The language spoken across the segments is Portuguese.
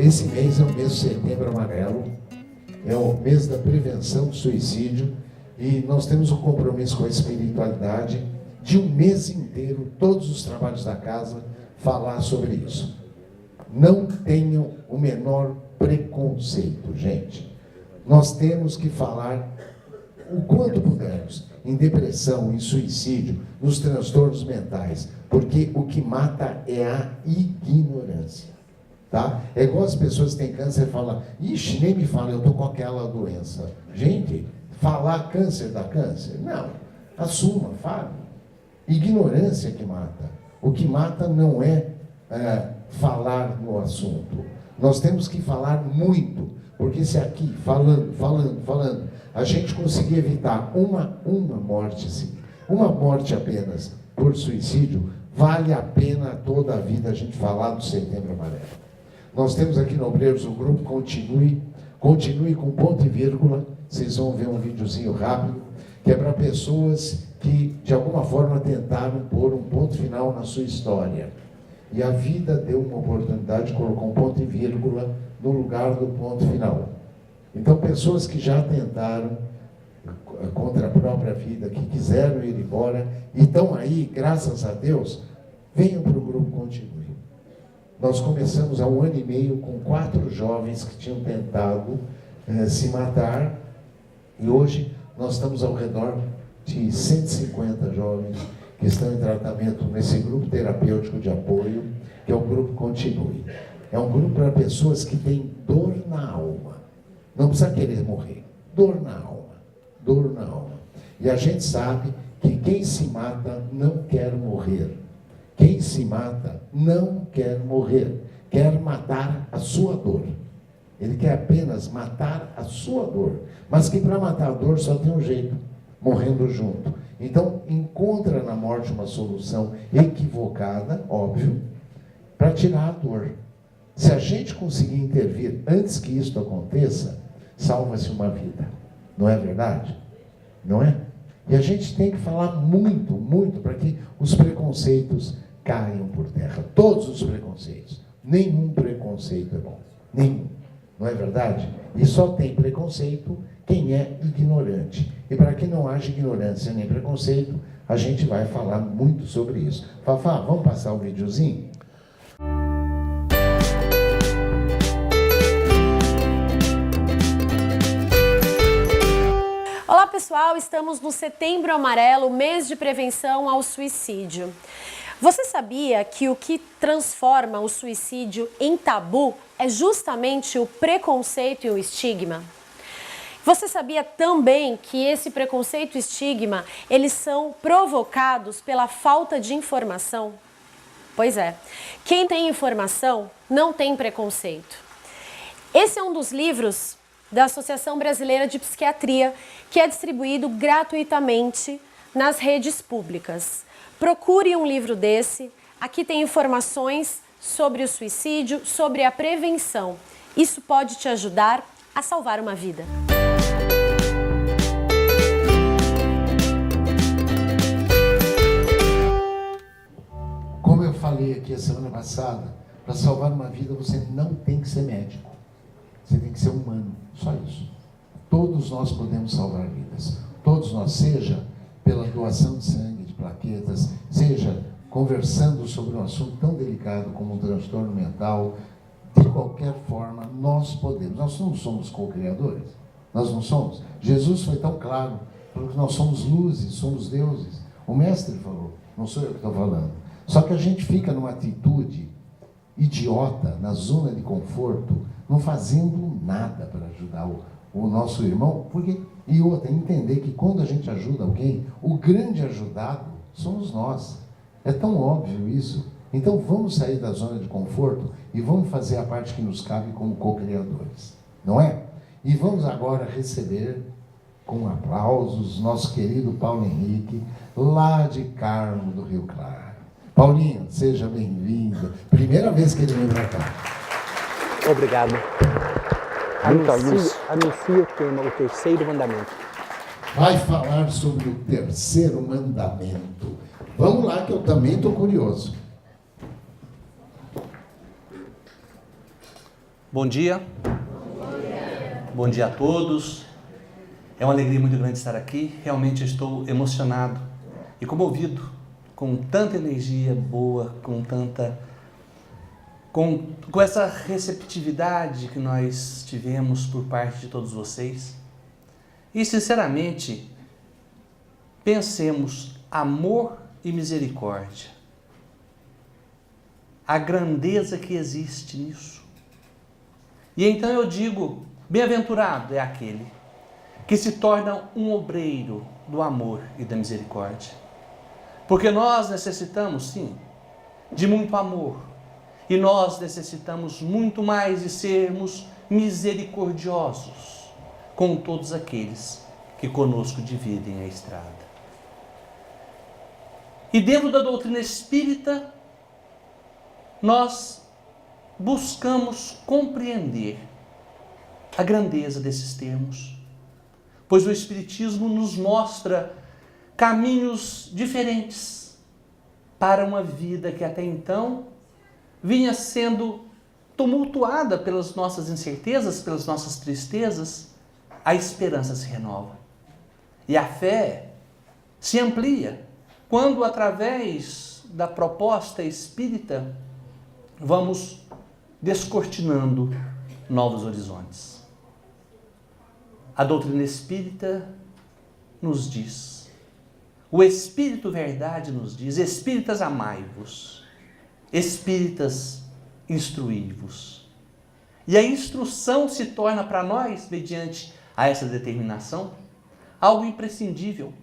Esse mês é o mês de Setembro Amarelo, é o mês da prevenção do suicídio, e nós temos um compromisso com a espiritualidade de um mês inteiro, todos os trabalhos da casa, falar sobre isso. Não tenham o menor preconceito, gente. Nós temos que falar o quanto pudermos em depressão, em suicídio, nos transtornos mentais, porque o que mata é a ignorância. Tá? É igual as pessoas que têm câncer e falam, ixi, nem me fala, eu estou com aquela doença. Gente, falar câncer dá câncer? Não. Assuma, fale. Ignorância que mata. O que mata não é falar no assunto. Nós temos que falar muito, porque se aqui, falando, a gente conseguir evitar uma morte, sim, uma morte apenas por suicídio, vale a pena toda a vida a gente falar do Setembro Amarelo. Nós temos aqui no Obreiros o grupo Continue com ponto e vírgula. Vocês vão ver um videozinho rápido, que é para pessoas que, de alguma forma, tentaram pôr um ponto final na sua história. E a vida deu uma oportunidade, colocou um ponto e vírgula no lugar do ponto final. Então, pessoas que já tentaram contra a própria vida, que quiseram ir embora, e estão aí, graças a Deus, venham para o grupo Continue. Nós começamos há 1 ano e meio com 4 jovens que tinham tentado se matar, e hoje nós estamos ao redor de 150 jovens que estão em tratamento nesse grupo terapêutico de apoio, que é o grupo Continue. É um grupo para pessoas que têm dor na alma. Não precisa querer morrer. Dor na alma. Dor na alma. E a gente sabe que quem se mata não quer morrer. Quem se mata não quer morrer. Quer matar a sua dor. Ele quer apenas matar a sua dor. Mas que para matar a dor só tem um jeito. Morrendo junto. Então, encontra na morte uma solução equivocada, óbvio, para tirar a dor. Se a gente conseguir intervir antes que isso aconteça, salva-se uma vida. Não é verdade? Não é? E a gente tem que falar muito, muito, para que os preconceitos caiam por terra. Todos os preconceitos. Nenhum preconceito é bom. Nenhum. Não é verdade? E só tem preconceito quem é ignorante. E para que não haja ignorância nem preconceito, a gente vai falar muito sobre isso. Fafá, vamos passar o videozinho? Olá pessoal, estamos no Setembro Amarelo, mês de prevenção ao suicídio. Você sabia que o que transforma o suicídio em tabu é justamente o preconceito e o estigma? Você sabia também que esse preconceito e estigma, eles são provocados pela falta de informação? Pois é, quem tem informação não tem preconceito. Esse é um dos livros da Associação Brasileira de Psiquiatria, que é distribuído gratuitamente nas redes públicas. Procure um livro desse, aqui tem informações sobre o suicídio, sobre a prevenção. Isso pode te ajudar a salvar uma vida. Como eu falei aqui a semana passada, para salvar uma vida você não tem que ser médico. Você tem que ser humano, só isso. Todos nós podemos salvar vidas. Todos nós, seja pela doação de sangue, de plaquetas, seja conversando sobre um assunto tão delicado como um transtorno mental, de qualquer forma, nós podemos. Nós não somos co-criadores. Nós não somos. Jesus foi tão claro, porque nós somos luzes, somos deuses. O mestre falou, não sou eu que estou falando. Só que a gente fica numa atitude idiota, na zona de conforto, não fazendo nada para ajudar o nosso irmão, e outra, entender que quando a gente ajuda alguém, o grande ajudado somos nós. É tão óbvio isso. Então vamos sair da zona de conforto e vamos fazer a parte que nos cabe como co-criadores, não é? E vamos agora receber, com aplausos, nosso querido Paulo Henrique, lá de Carmo do Rio Claro. Paulinho, seja bem-vindo. Primeira vez que ele vem para cá. Obrigado. Muita luz. Anuncie o tema, o terceiro mandamento. Vai falar sobre o terceiro mandamento. Vamos lá, que eu também estou curioso. Bom dia. Bom dia a todos. É uma alegria muito grande estar aqui. Realmente estou emocionado e comovido com tanta energia boa, com essa receptividade que nós tivemos por parte de todos vocês. E sinceramente, pensemos amor e misericórdia. A grandeza que existe nisso. E então eu digo, bem-aventurado é aquele que se torna um obreiro do amor e da misericórdia. Porque nós necessitamos, sim, de muito amor. E nós necessitamos muito mais de sermos misericordiosos com todos aqueles que conosco dividem a estrada. E dentro da doutrina espírita, nós buscamos compreender a grandeza desses termos, pois o Espiritismo nos mostra caminhos diferentes para uma vida que até então vinha sendo tumultuada pelas nossas incertezas, pelas nossas tristezas. A esperança se renova e a fé se amplia quando, através da proposta espírita, vamos descortinando novos horizontes. A doutrina espírita nos diz, o Espírito Verdade nos diz: espíritas, amai-vos, espíritas, instruí-vos. E a instrução se torna para nós, mediante a essa determinação, algo imprescindível,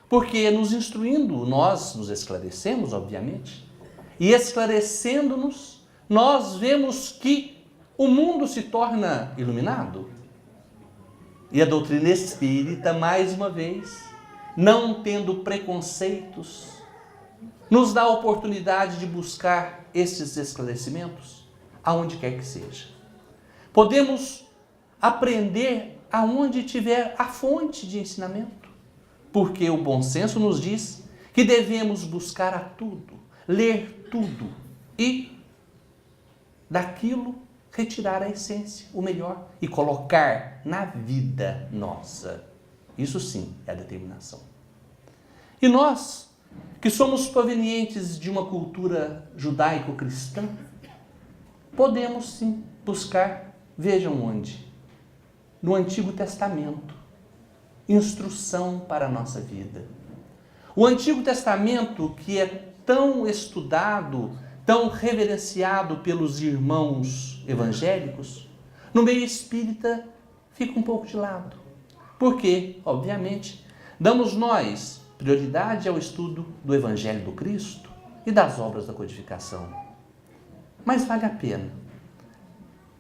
porque nos instruindo, nós nos esclarecemos, obviamente, e esclarecendo-nos, nós vemos que o mundo se torna iluminado. E a doutrina espírita, mais uma vez, não tendo preconceitos, nos dá a oportunidade de buscar esses esclarecimentos aonde quer que seja. Podemos aprender aonde tiver a fonte de ensinamento, porque o bom senso nos diz que devemos buscar a tudo, ler tudo e daquilo retirar a essência, o melhor, e colocar na vida nossa. Isso sim é a determinação. E nós, que somos provenientes de uma cultura judaico-cristã, podemos sim buscar, vejam onde, no Antigo Testamento, instrução para a nossa vida. O Antigo Testamento, que é tão estudado, tão reverenciado pelos irmãos evangélicos, no meio espírita fica um pouco de lado. Porque, obviamente, damos nós prioridade ao estudo do Evangelho do Cristo e das obras da codificação. Mas vale a pena,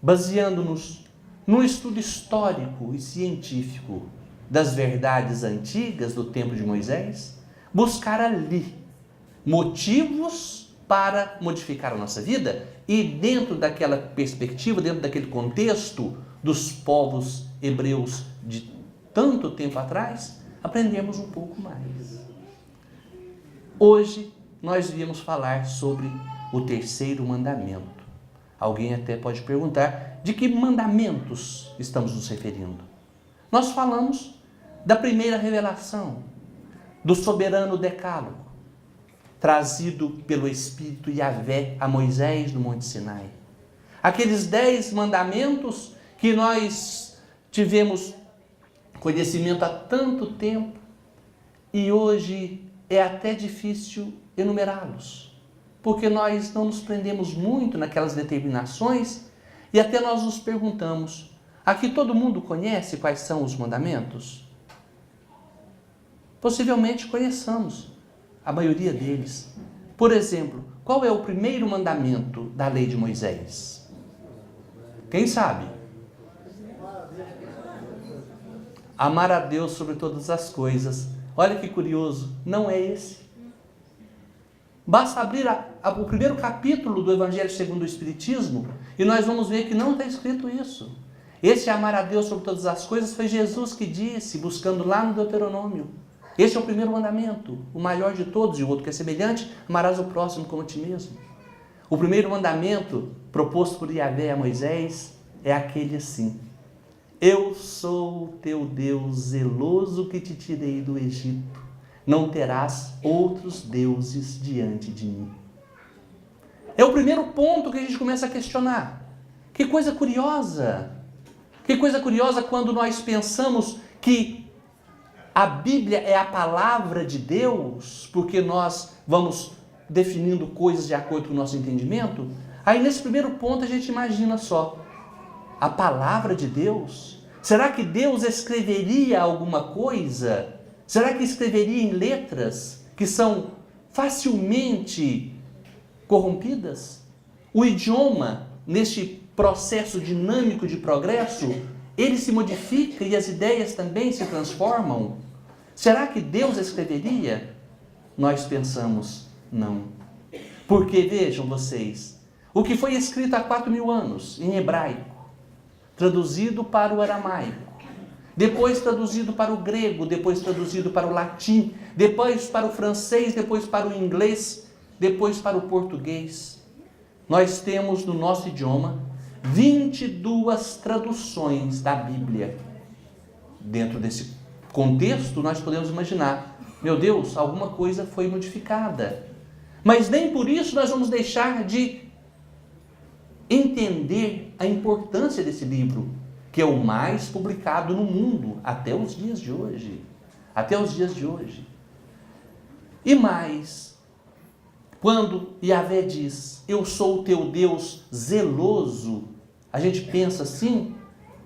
baseando-nos no estudo histórico e científico das verdades antigas do tempo de Moisés, buscar ali motivos para modificar a nossa vida e dentro daquela perspectiva, dentro daquele contexto dos povos hebreus de tanto tempo atrás, aprendemos um pouco mais. Hoje nós viemos falar sobre o terceiro mandamento. Alguém até pode perguntar de que mandamentos estamos nos referindo. Nós falamos da primeira revelação, do soberano decálogo, trazido pelo Espírito Yahvé a Moisés no Monte Sinai. Aqueles 10 mandamentos que nós tivemos conhecimento há tanto tempo e hoje é até difícil enumerá-los, porque nós não nos prendemos muito naquelas determinações e até nós nos perguntamos, aqui todo mundo conhece quais são os mandamentos? Possivelmente conheçamos a maioria deles. Por exemplo, qual é o primeiro mandamento da lei de Moisés? Quem sabe? Amar a Deus sobre todas as coisas. Olha que curioso, não é esse. Basta abrir o primeiro capítulo do Evangelho segundo o Espiritismo e nós vamos ver que não está escrito isso. Esse amar a Deus sobre todas as coisas foi Jesus que disse, buscando lá no Deuteronômio. Esse é o primeiro mandamento, o maior de todos, e o outro que é semelhante, amarás o próximo como a ti mesmo. O primeiro mandamento proposto por Yahvé a Moisés é aquele assim: eu sou o teu Deus zeloso que te tirei do Egito. Não terás outros deuses diante de mim. É o primeiro ponto que a gente começa a questionar. Que coisa curiosa! Que coisa curiosa quando nós pensamos que a Bíblia é a palavra de Deus, porque nós vamos definindo coisas de acordo com o nosso entendimento. Aí nesse primeiro ponto a gente imagina só, a palavra de Deus? Será que Deus escreveria alguma coisa? Será que escreveria em letras que são facilmente corrompidas? O idioma, neste processo dinâmico de progresso, ele se modifica e as ideias também se transformam. Será que Deus escreveria? Nós pensamos, não. Porque, vejam vocês, o que foi escrito há 4.000 anos em hebraico, traduzido para o aramaico, depois traduzido para o grego, depois traduzido para o latim, depois para o francês, depois para o inglês, depois para o português. Nós temos no nosso idioma 22 traduções da Bíblia. Dentro desse contexto, nós podemos imaginar, meu Deus, alguma coisa foi modificada. Mas nem por isso nós vamos deixar de entender a importância desse livro, que é o mais publicado no mundo até os dias de hoje. Até os dias de hoje. E mais, quando Yahvé diz, eu sou o teu Deus zeloso, a gente pensa assim,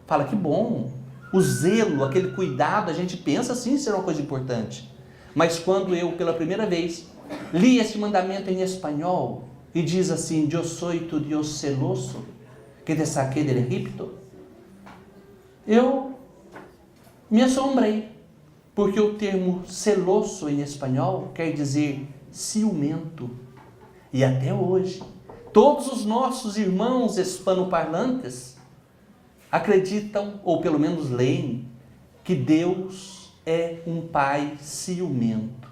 fala que bom, o zelo, aquele cuidado, a gente pensa assim ser uma coisa importante. Mas quando eu, pela primeira vez, li esse mandamento em espanhol, e diz assim, eu sou tu Deus celoso, que te saquei del Egipto, eu me assombrei, porque o termo celoso em espanhol quer dizer ciumento. E até hoje, todos os nossos irmãos hispanoparlantes acreditam, ou pelo menos leem, que Deus é um pai ciumento.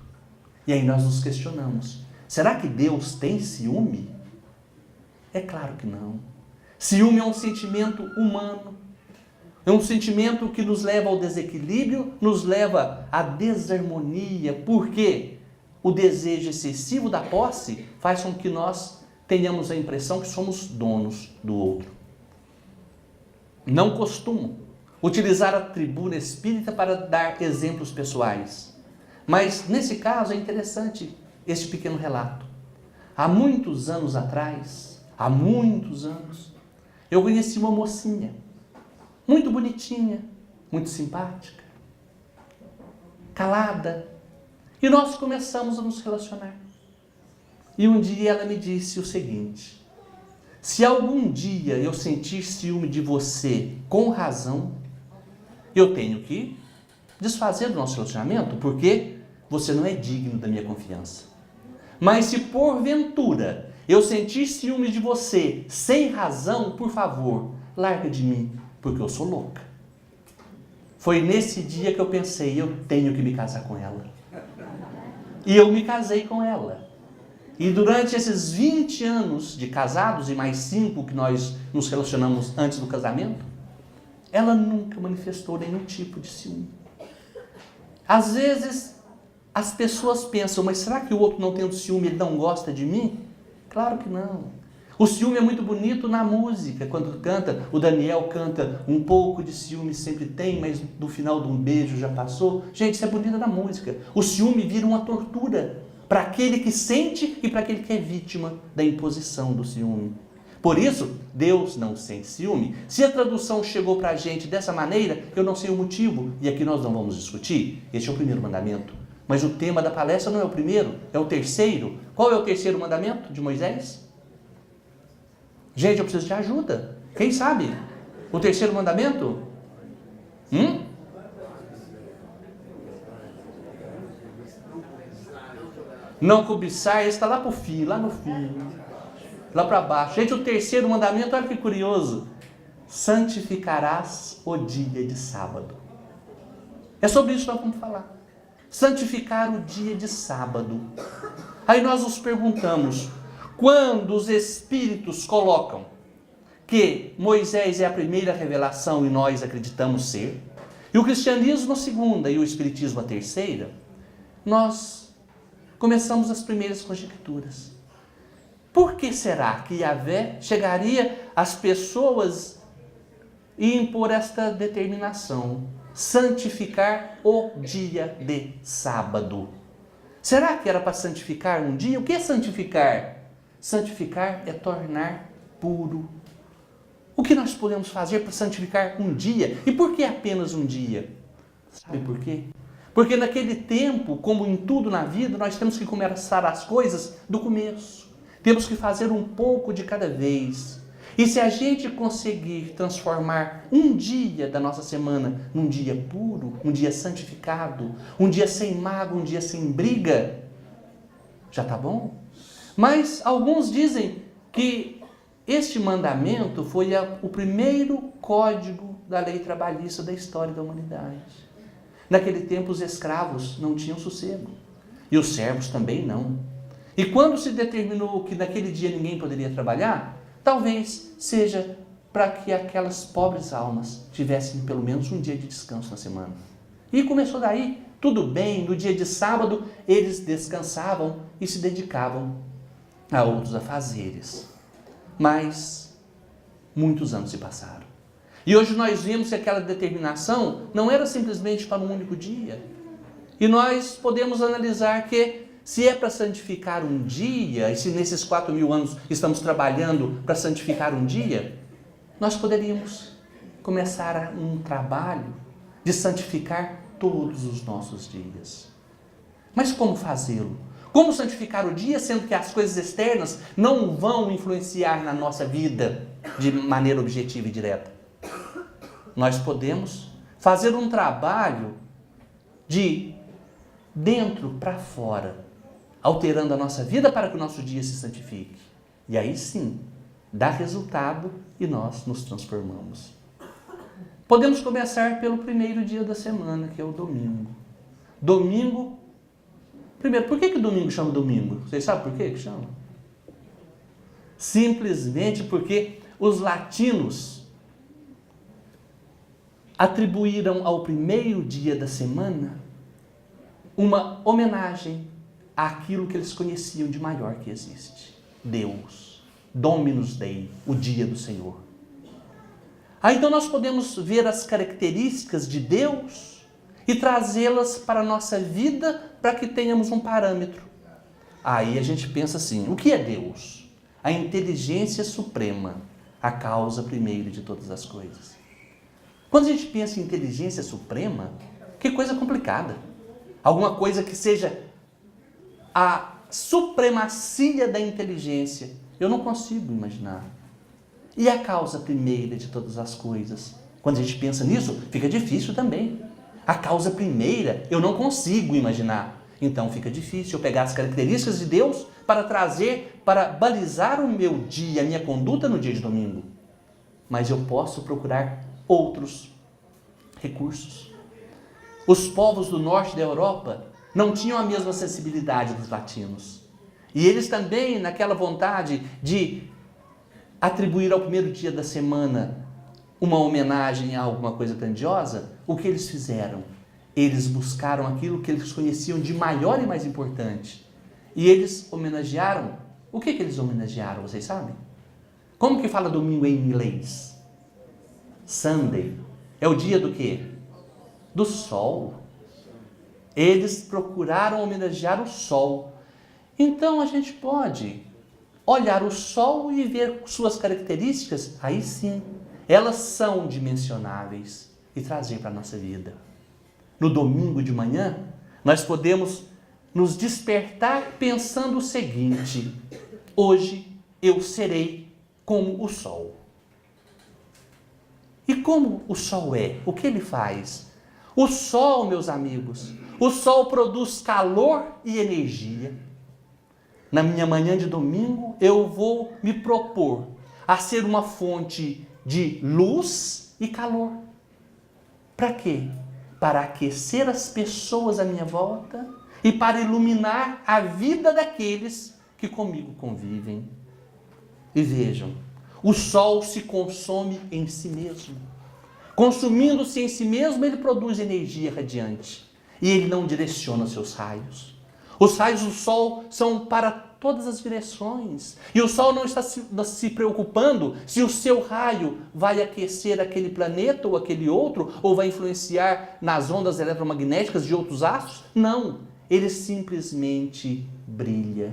E aí nós nos questionamos, será que Deus tem ciúme? É claro que não. Ciúme é um sentimento humano. É um sentimento que nos leva ao desequilíbrio, nos leva à desarmonia, porque o desejo excessivo da posse faz com que nós tenhamos a impressão que somos donos do outro. Não costumo utilizar a tribuna espírita para dar exemplos pessoais, mas nesse caso é interessante este pequeno relato. Há muitos anos atrás, eu conheci uma mocinha, muito bonitinha, muito simpática, calada, e nós começamos a nos relacionar. E um dia ela me disse o seguinte, se algum dia eu sentir ciúme de você com razão, eu tenho que desfazer do nosso relacionamento, porque você não é digno da minha confiança. Mas se porventura eu sentir ciúme de você sem razão, por favor, larga de mim, porque eu sou louca. Foi nesse dia que eu pensei, eu tenho que me casar com ela. E eu me casei com ela. E durante esses 20 anos de casados, e mais 5 que nós nos relacionamos antes do casamento, ela nunca manifestou nenhum tipo de ciúme. Às vezes, as pessoas pensam, mas será que o outro não tendo ciúme, ele não gosta de mim? Claro que não. O ciúme é muito bonito na música, quando canta, o Daniel canta, um pouco de ciúme sempre tem, mas no final de um beijo já passou. Gente, isso é bonito na música. O ciúme vira uma tortura para aquele que sente e para aquele que é vítima da imposição do ciúme. Por isso, Deus não sente ciúme. Se a tradução chegou para a gente dessa maneira, eu não sei o motivo, e aqui nós não vamos discutir. Este é o primeiro mandamento. Mas o tema da palestra não é o primeiro, é o terceiro. Qual é o terceiro mandamento de Moisés? Gente, eu preciso de ajuda. Quem sabe? O terceiro mandamento? Não cobiçar, esse está lá para o fim, lá no fim. Lá para baixo. Gente, o terceiro mandamento, olha que curioso. Santificarás o dia de sábado. É sobre isso que nós vamos falar. Santificar o dia de sábado. Aí nós nos perguntamos, quando os espíritos colocam que Moisés é a primeira revelação e nós acreditamos ser, e o cristianismo a segunda e o espiritismo a terceira, nós começamos as primeiras conjecturas. Por que será que Yahvé chegaria às pessoas e impor esta determinação? Santificar o dia de sábado. Será que era para santificar um dia? O que é santificar? Santificar é tornar puro. O que nós podemos fazer para santificar um dia? E por que apenas um dia? Sabe por quê? Porque naquele tempo, como em tudo na vida, nós temos que começar as coisas do começo. Temos que fazer um pouco de cada vez. E se a gente conseguir transformar um dia da nossa semana num dia puro, um dia santificado, um dia sem mágoa, um dia sem briga, já está bom? Mas alguns dizem que este mandamento foi o primeiro código da lei trabalhista da história da humanidade. Naquele tempo os escravos não tinham sossego e os servos também não. E quando se determinou que naquele dia ninguém poderia trabalhar, talvez seja para que aquelas pobres almas tivessem pelo menos um dia de descanso na semana. E começou daí, tudo bem, no dia de sábado eles descansavam e se dedicavam a outros afazeres. Mas muitos anos se passaram. E hoje nós vemos que aquela determinação não era simplesmente para um único dia. E nós podemos analisar que se é para santificar um dia, e se nesses 4.000 anos estamos trabalhando para santificar um dia, nós poderíamos começar um trabalho de santificar todos os nossos dias. Mas como fazê-lo? Como santificar o dia, sendo que as coisas externas não vão influenciar na nossa vida de maneira objetiva e direta? Nós podemos fazer um trabalho de dentro para fora, alterando a nossa vida para que o nosso dia se santifique. E aí sim, dá resultado e nós nos transformamos. Podemos começar pelo primeiro dia da semana, que é o domingo. Domingo, primeiro, por que domingo chama domingo? Vocês sabem por que chama? Simplesmente porque os latinos atribuíram ao primeiro dia da semana uma homenagem àquilo que eles conheciam de maior que existe. Deus, Dominus Dei, o dia do Senhor. Aí então nós podemos ver as características de Deus e trazê-las para a nossa vida para que tenhamos um parâmetro. Aí a gente pensa assim, o que é Deus? A inteligência suprema, a causa primeira de todas as coisas. Quando a gente pensa em inteligência suprema, que coisa complicada. Alguma coisa que seja a supremacia da inteligência. Eu não consigo imaginar. E a causa primeira de todas as coisas? Quando a gente pensa nisso, fica difícil também. A causa primeira eu não consigo imaginar. Então fica difícil eu pegar as características de Deus para trazer, para balizar o meu dia, a minha conduta no dia de domingo. Mas eu posso procurar outros recursos. Os povos do norte da Europa não tinham a mesma sensibilidade dos latinos. E eles também, naquela vontade de atribuir ao primeiro dia da semana uma homenagem a alguma coisa grandiosa, o que eles fizeram? Eles buscaram aquilo que eles conheciam de maior e mais importante. E eles homenagearam. O que eles homenagearam, vocês sabem? Como que fala domingo em inglês? Sunday. É o dia do quê? Do sol. Eles procuraram homenagear o sol. Então a gente pode olhar o sol e ver suas características, aí sim, elas são dimensionáveis e trazer para a nossa vida. No domingo de manhã, nós podemos nos despertar pensando o seguinte: hoje eu serei como o sol. E como o sol é? O que ele faz? O sol, meus amigos, o sol produz calor e energia. Na minha manhã de domingo, eu vou me propor a ser uma fonte de luz e calor. Para quê? Para aquecer as pessoas à minha volta e para iluminar a vida daqueles que comigo convivem. E vejam, o sol se consome em si mesmo. Consumindo-se em si mesmo, ele produz energia radiante. E ele não direciona seus raios. Os raios do sol são para todas as direções. E o sol não está se preocupando se o seu raio vai aquecer aquele planeta ou aquele outro, ou vai influenciar nas ondas eletromagnéticas de outros astros. Não, ele simplesmente brilha.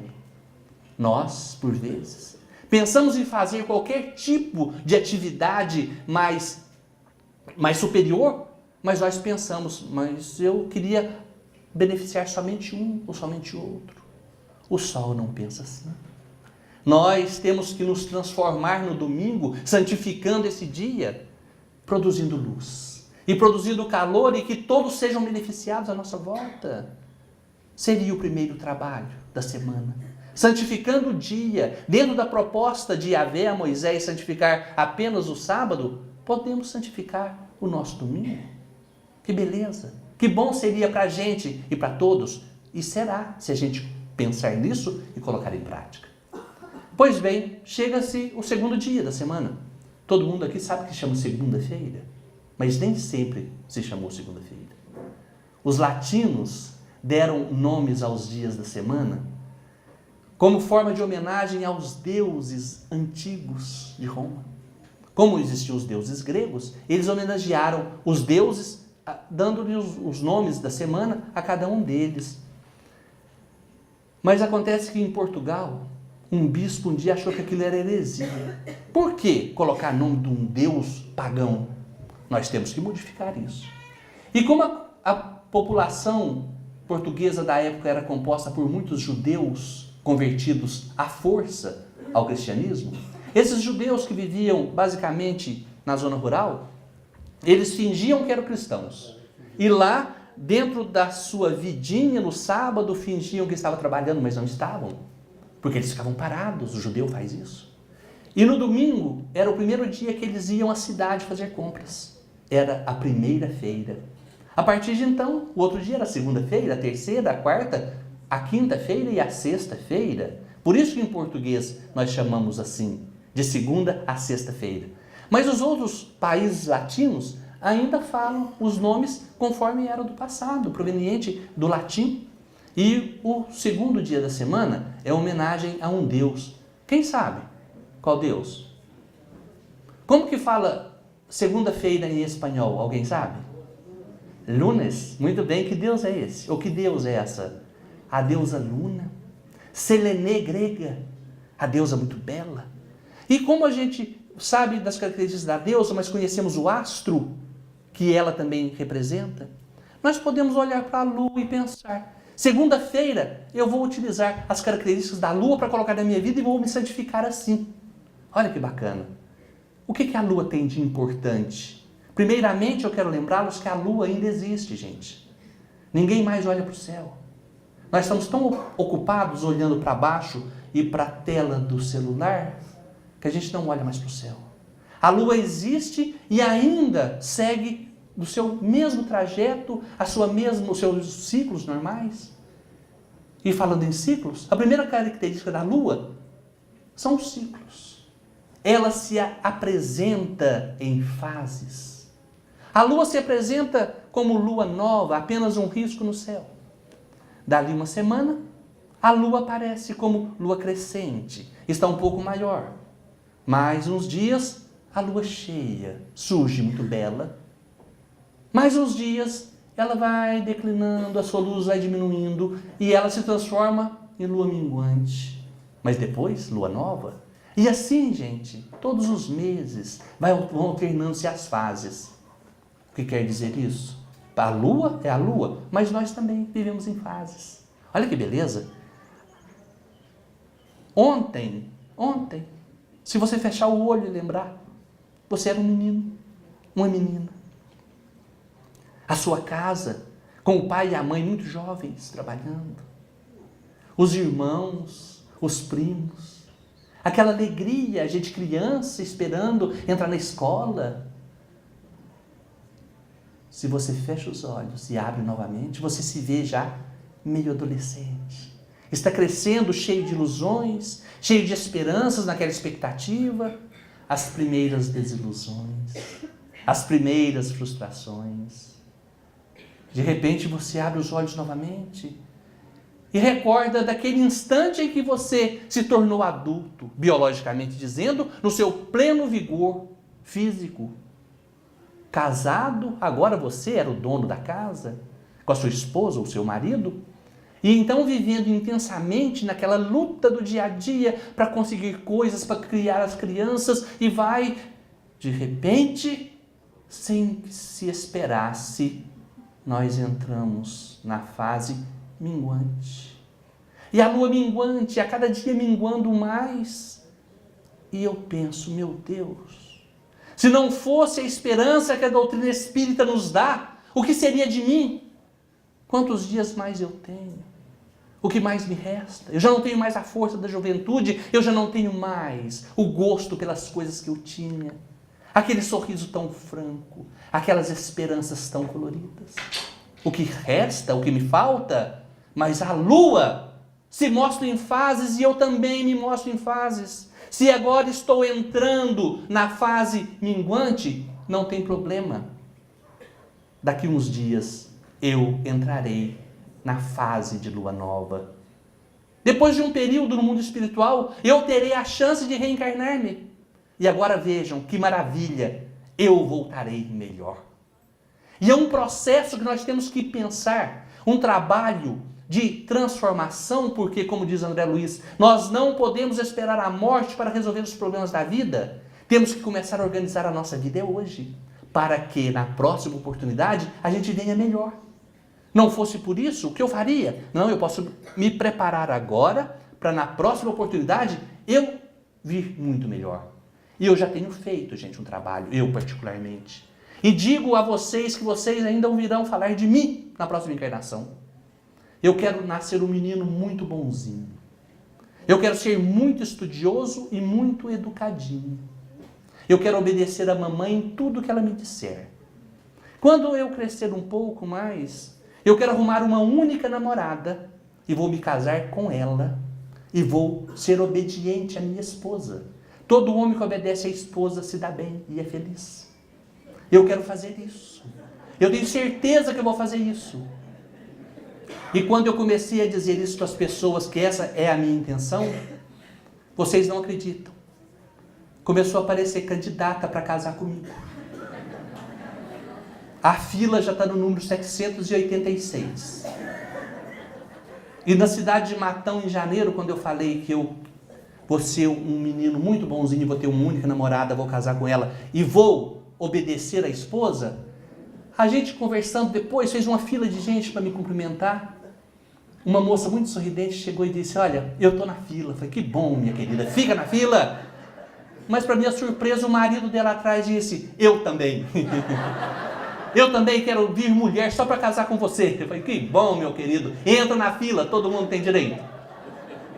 Nós, por vezes, pensamos em fazer qualquer tipo de atividade mais superior, mas nós pensamos, mas eu queria beneficiar somente um ou somente outro. O sol não pensa assim. Nós temos que nos transformar no domingo, santificando esse dia, produzindo luz e produzindo calor e que todos sejam beneficiados à nossa volta. Seria o primeiro trabalho da semana. Santificando o dia, dentro da proposta de Yahvé a Moisés santificar apenas o sábado, podemos santificar o nosso domingo. Que beleza! Que bom seria para a gente e para todos. E será, se a gente pensar nisso e colocar em prática. Pois bem, chega-se o segundo dia da semana. Todo mundo aqui sabe que chama segunda-feira, mas nem sempre se chamou segunda-feira. Os latinos deram nomes aos dias da semana como forma de homenagem aos deuses antigos de Roma. Como existiam os deuses gregos, eles homenagearam os deuses, dando-lhes os nomes da semana a cada um deles. Mas acontece que em Portugal, um bispo um dia achou que aquilo era heresia. Por que colocar nome de um deus pagão? Nós temos que modificar isso. E como a população portuguesa da época era composta por muitos judeus convertidos à força ao cristianismo, esses judeus que viviam basicamente na zona rural, eles fingiam que eram cristãos. E lá, dentro da sua vidinha, no sábado, fingiam que estavam trabalhando, mas não estavam. Porque eles ficavam parados, o judeu faz isso. E no domingo, era o primeiro dia que eles iam à cidade fazer compras. Era a primeira-feira. A partir de então, o outro dia era a segunda-feira, a terceira, a quarta, a quinta-feira e a sexta-feira. Por isso que em português nós chamamos assim, de segunda a sexta-feira. Mas os outros países latinos ainda falam os nomes conforme era do passado, proveniente do latim. E o segundo dia da semana é homenagem a um deus. Quem sabe? Qual deus? Como que fala segunda-feira em espanhol? Alguém sabe? Lunes? Muito bem, que deus é esse? Ou que deus é essa? A deusa Luna. Selene grega, a deusa muito bela. E como a gente sabe das características da deusa, mas conhecemos o astro que ela também representa, nós podemos olhar para a lua e pensar, segunda-feira eu vou utilizar as características da lua para colocar na minha vida e vou me santificar assim. Olha que bacana. O que a lua tem de importante? Primeiramente, eu quero lembrá-los que a lua ainda existe, gente. Ninguém mais olha para o céu. Nós estamos tão ocupados olhando para baixo e para a tela do celular que a gente não olha mais para o céu. A lua existe e ainda segue do seu mesmo trajeto, os seus ciclos normais. E falando em ciclos, a primeira característica da lua são os ciclos. Ela se apresenta em fases. A lua se apresenta como lua nova, apenas um risco no céu. Dali uma semana, a lua aparece como lua crescente, está um pouco maior. Mais uns dias, a lua cheia surge muito bela. Mais uns dias, ela vai declinando, a sua luz vai diminuindo e ela se transforma em lua minguante. Mas depois, lua nova. E assim, gente, todos os meses vão alternando-se as fases. O que quer dizer isso? A lua é a lua, mas nós também vivemos em fases. Olha que beleza. Ontem, se você fechar o olho e lembrar, você era um menino, uma menina. A sua casa, com o pai e a mãe muito jovens trabalhando. Os irmãos, os primos. Aquela alegria, a gente criança esperando entrar na escola. Se você fecha os olhos e abre novamente, você se vê já meio adolescente. Está crescendo cheio de ilusões, cheio de esperanças naquela expectativa. as primeiras desilusões, as primeiras frustrações. De repente você abre os olhos novamente e recorda daquele instante em que você se tornou adulto, biologicamente dizendo, no seu pleno vigor físico. Casado, agora você era o dono da casa, com a sua esposa ou seu marido, e então vivendo intensamente naquela luta do dia a dia para conseguir coisas, para criar as crianças, e vai, de repente, sem que se esperasse, nós entramos na fase minguante. E a lua minguante, a cada dia minguando mais. E eu penso, meu Deus, se não fosse a esperança que a doutrina espírita nos dá, o que seria de mim? Quantos dias mais eu tenho? O que mais me resta? Eu já não tenho mais a força da juventude, eu já não tenho mais o gosto pelas coisas que eu tinha. Aquele sorriso tão franco, aquelas esperanças tão coloridas. O que resta, o que me falta? Mas a lua se mostra em fases e eu também me mostro em fases. Se agora estou entrando na fase minguante, não tem problema. Daqui uns dias eu entrarei na fase de lua nova. Depois de um período no mundo espiritual, eu terei a chance de reencarnar-me. E agora vejam que maravilha, eu voltarei melhor. E é um processo que nós temos que pensar, um trabalho de transformação, porque, como diz André Luiz, nós não podemos esperar a morte para resolver os problemas da vida. Temos que começar a organizar a nossa vida hoje, para que na próxima oportunidade a gente venha melhor. Não fosse por isso, o que eu faria? Não, eu posso me preparar agora para na próxima oportunidade eu vir muito melhor. E eu já tenho feito, gente, um trabalho, eu particularmente. E digo a vocês que vocês ainda ouvirão falar de mim na próxima encarnação. Eu quero nascer um menino muito bonzinho. Eu quero ser muito estudioso e muito educadinho. Eu quero obedecer a mamãe em tudo que ela me disser. Quando eu crescer um pouco mais, eu quero arrumar uma única namorada e vou me casar com ela e vou ser obediente à minha esposa. Todo homem que obedece à esposa se dá bem e é feliz. Eu quero fazer isso. Eu tenho certeza que eu vou fazer isso. E quando eu comecei a dizer isso para as pessoas, que essa é a minha intenção, vocês não acreditam. Começou a aparecer candidata para casar comigo. A fila já está no número 786. E na cidade de Matão, em janeiro, quando eu falei que eu vou ser um menino muito bonzinho, vou ter uma única namorada, vou casar com ela e vou obedecer à esposa, a gente conversando depois, fez uma fila de gente para me cumprimentar. Uma moça muito sorridente chegou e disse, olha, eu estou na fila. Eu falei, que bom, minha querida, fica na fila. Mas para minha surpresa, o marido dela atrás disse, eu também. Eu também quero vir mulher só para casar com você. Eu falei, que bom, meu querido, entra na fila, todo mundo tem direito.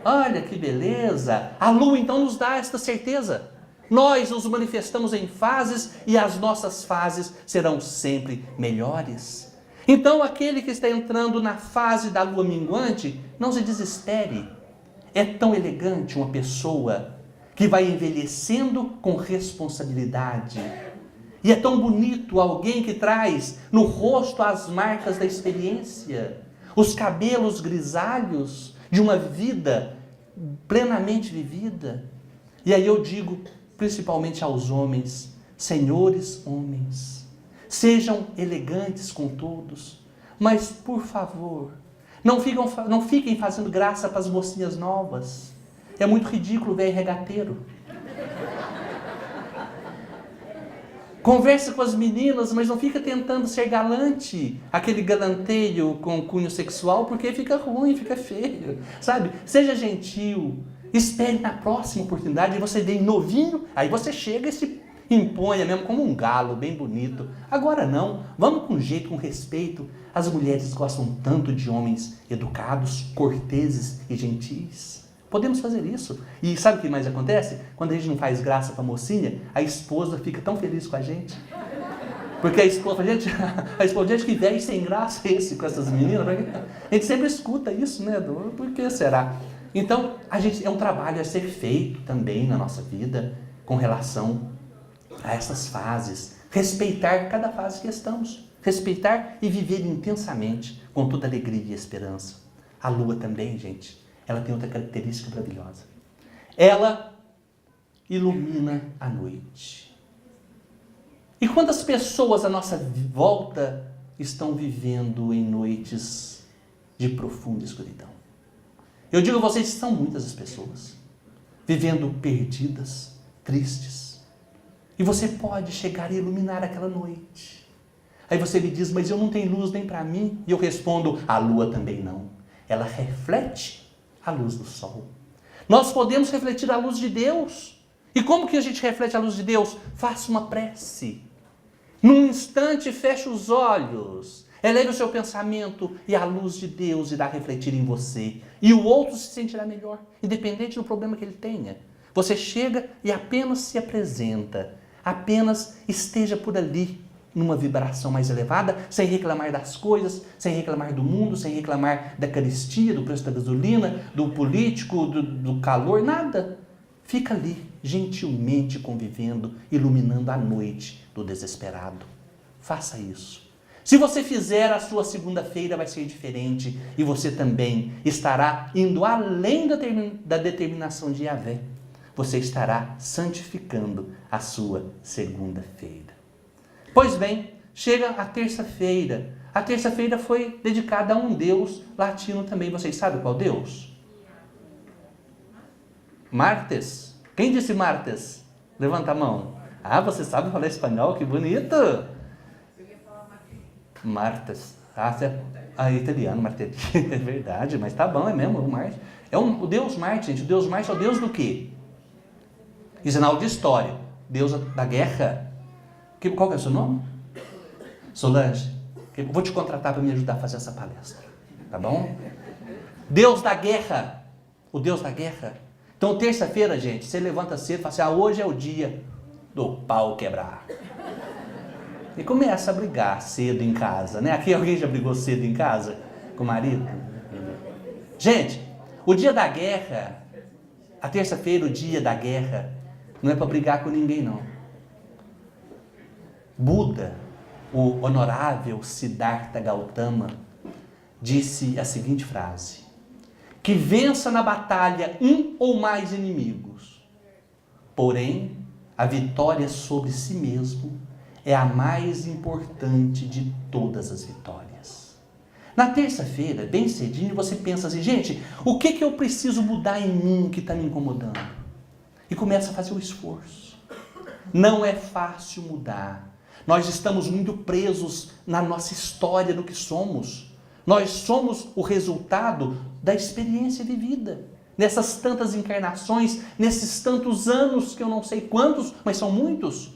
Olha que beleza. A lua então nos dá esta certeza. Nós nos manifestamos em fases e as nossas fases serão sempre melhores. Então aquele que está entrando na fase da lua minguante, não se desespere. É tão elegante uma pessoa que vai envelhecendo com responsabilidade. E é tão bonito alguém que traz no rosto as marcas da experiência, os cabelos grisalhos de uma vida plenamente vivida. E aí eu digo, principalmente aos homens, senhores homens, sejam elegantes com todos, mas, por favor, não fiquem fazendo graça para as mocinhas novas. É muito ridículo o velho regateiro. Converse com as meninas, mas não fica tentando ser galante, aquele galanteio com cunho sexual, porque fica ruim, fica feio, sabe? Seja gentil, espere na próxima oportunidade, e você vem novinho, aí você chega e se imponha mesmo como um galo, bem bonito. Agora não, vamos com jeito, com respeito. As mulheres gostam tanto de homens educados, corteses e gentis. Podemos fazer isso. E sabe o que mais acontece? Quando a gente não faz graça para a mocinha, a esposa fica tão feliz com a gente. Porque a esposa, gente, que velho sem graça é esse com essas meninas? A gente sempre escuta isso, né? Por que será? Então, é um trabalho a ser feito também na nossa vida. com relação a essas fases. Respeitar cada fase que estamos. Respeitar e viver intensamente, com toda alegria e esperança. A lua também, gente, ela tem outra característica maravilhosa. Ela ilumina a noite. E quantas pessoas à nossa volta estão vivendo em noites de profunda escuridão? Eu digo a vocês, são muitas as pessoas vivendo perdidas, tristes. E você pode chegar e iluminar aquela noite. Aí você me diz, mas eu não tenho luz nem para mim. E eu respondo, a lua também não. Ela reflete a luz do sol. Nós podemos refletir a luz de Deus. E como que a gente reflete a luz de Deus? Faça uma prece. Num instante, feche os olhos. Eleve o seu pensamento e a luz de Deus irá refletir em você. E o outro se sentirá melhor, independente do problema que ele tenha. Você chega e apenas se apresenta. Apenas esteja por ali, numa vibração mais elevada, sem reclamar das coisas, sem reclamar do mundo, sem reclamar da carestia, do preço da gasolina, do político, do calor, nada. Fica ali, gentilmente convivendo, iluminando a noite do desesperado. Faça isso. Se você fizer, a sua segunda-feira vai ser diferente e você também estará indo além da determinação de Yahvé. Você estará santificando a sua segunda-feira. Pois bem, chega a terça-feira. A terça-feira foi dedicada a um deus latino também. Vocês sabem qual deus? Martes. Quem disse Martes? Levanta a mão. Ah, você sabe falar espanhol? Que bonito! Martes. Ah, é italiano, Marte. É verdade, mas tá bom, é mesmo, o Marte. O deus Marte, gente. O deus Marte é o deus do quê? Isso é na aula de história. Deus da guerra. Qual que é o seu nome? Solange. Vou te contratar para me ajudar a fazer essa palestra. Tá bom? Deus da guerra. O Deus da guerra. Então, terça-feira, gente, você levanta cedo e fala assim, hoje é o dia do pau quebrar. E começa a brigar cedo em casa, né? Aqui alguém já brigou cedo em casa com o marido? Gente, o dia da guerra, a terça-feira, o dia da guerra, não é para brigar com ninguém, não. Buda, o honorável Siddhartha Gautama, disse a seguinte frase: que vença na batalha um ou mais inimigos, porém a vitória sobre si mesmo é a mais importante de todas as vitórias. Na terça-feira, bem cedinho, você pensa assim, gente, o que eu preciso mudar em mim que está me incomodando? E começa a fazer o esforço. Não é fácil mudar. Nós estamos muito presos na nossa história do que somos. Nós somos o resultado da experiência vivida. Nessas tantas encarnações, nesses tantos anos que eu não sei quantos, mas são muitos.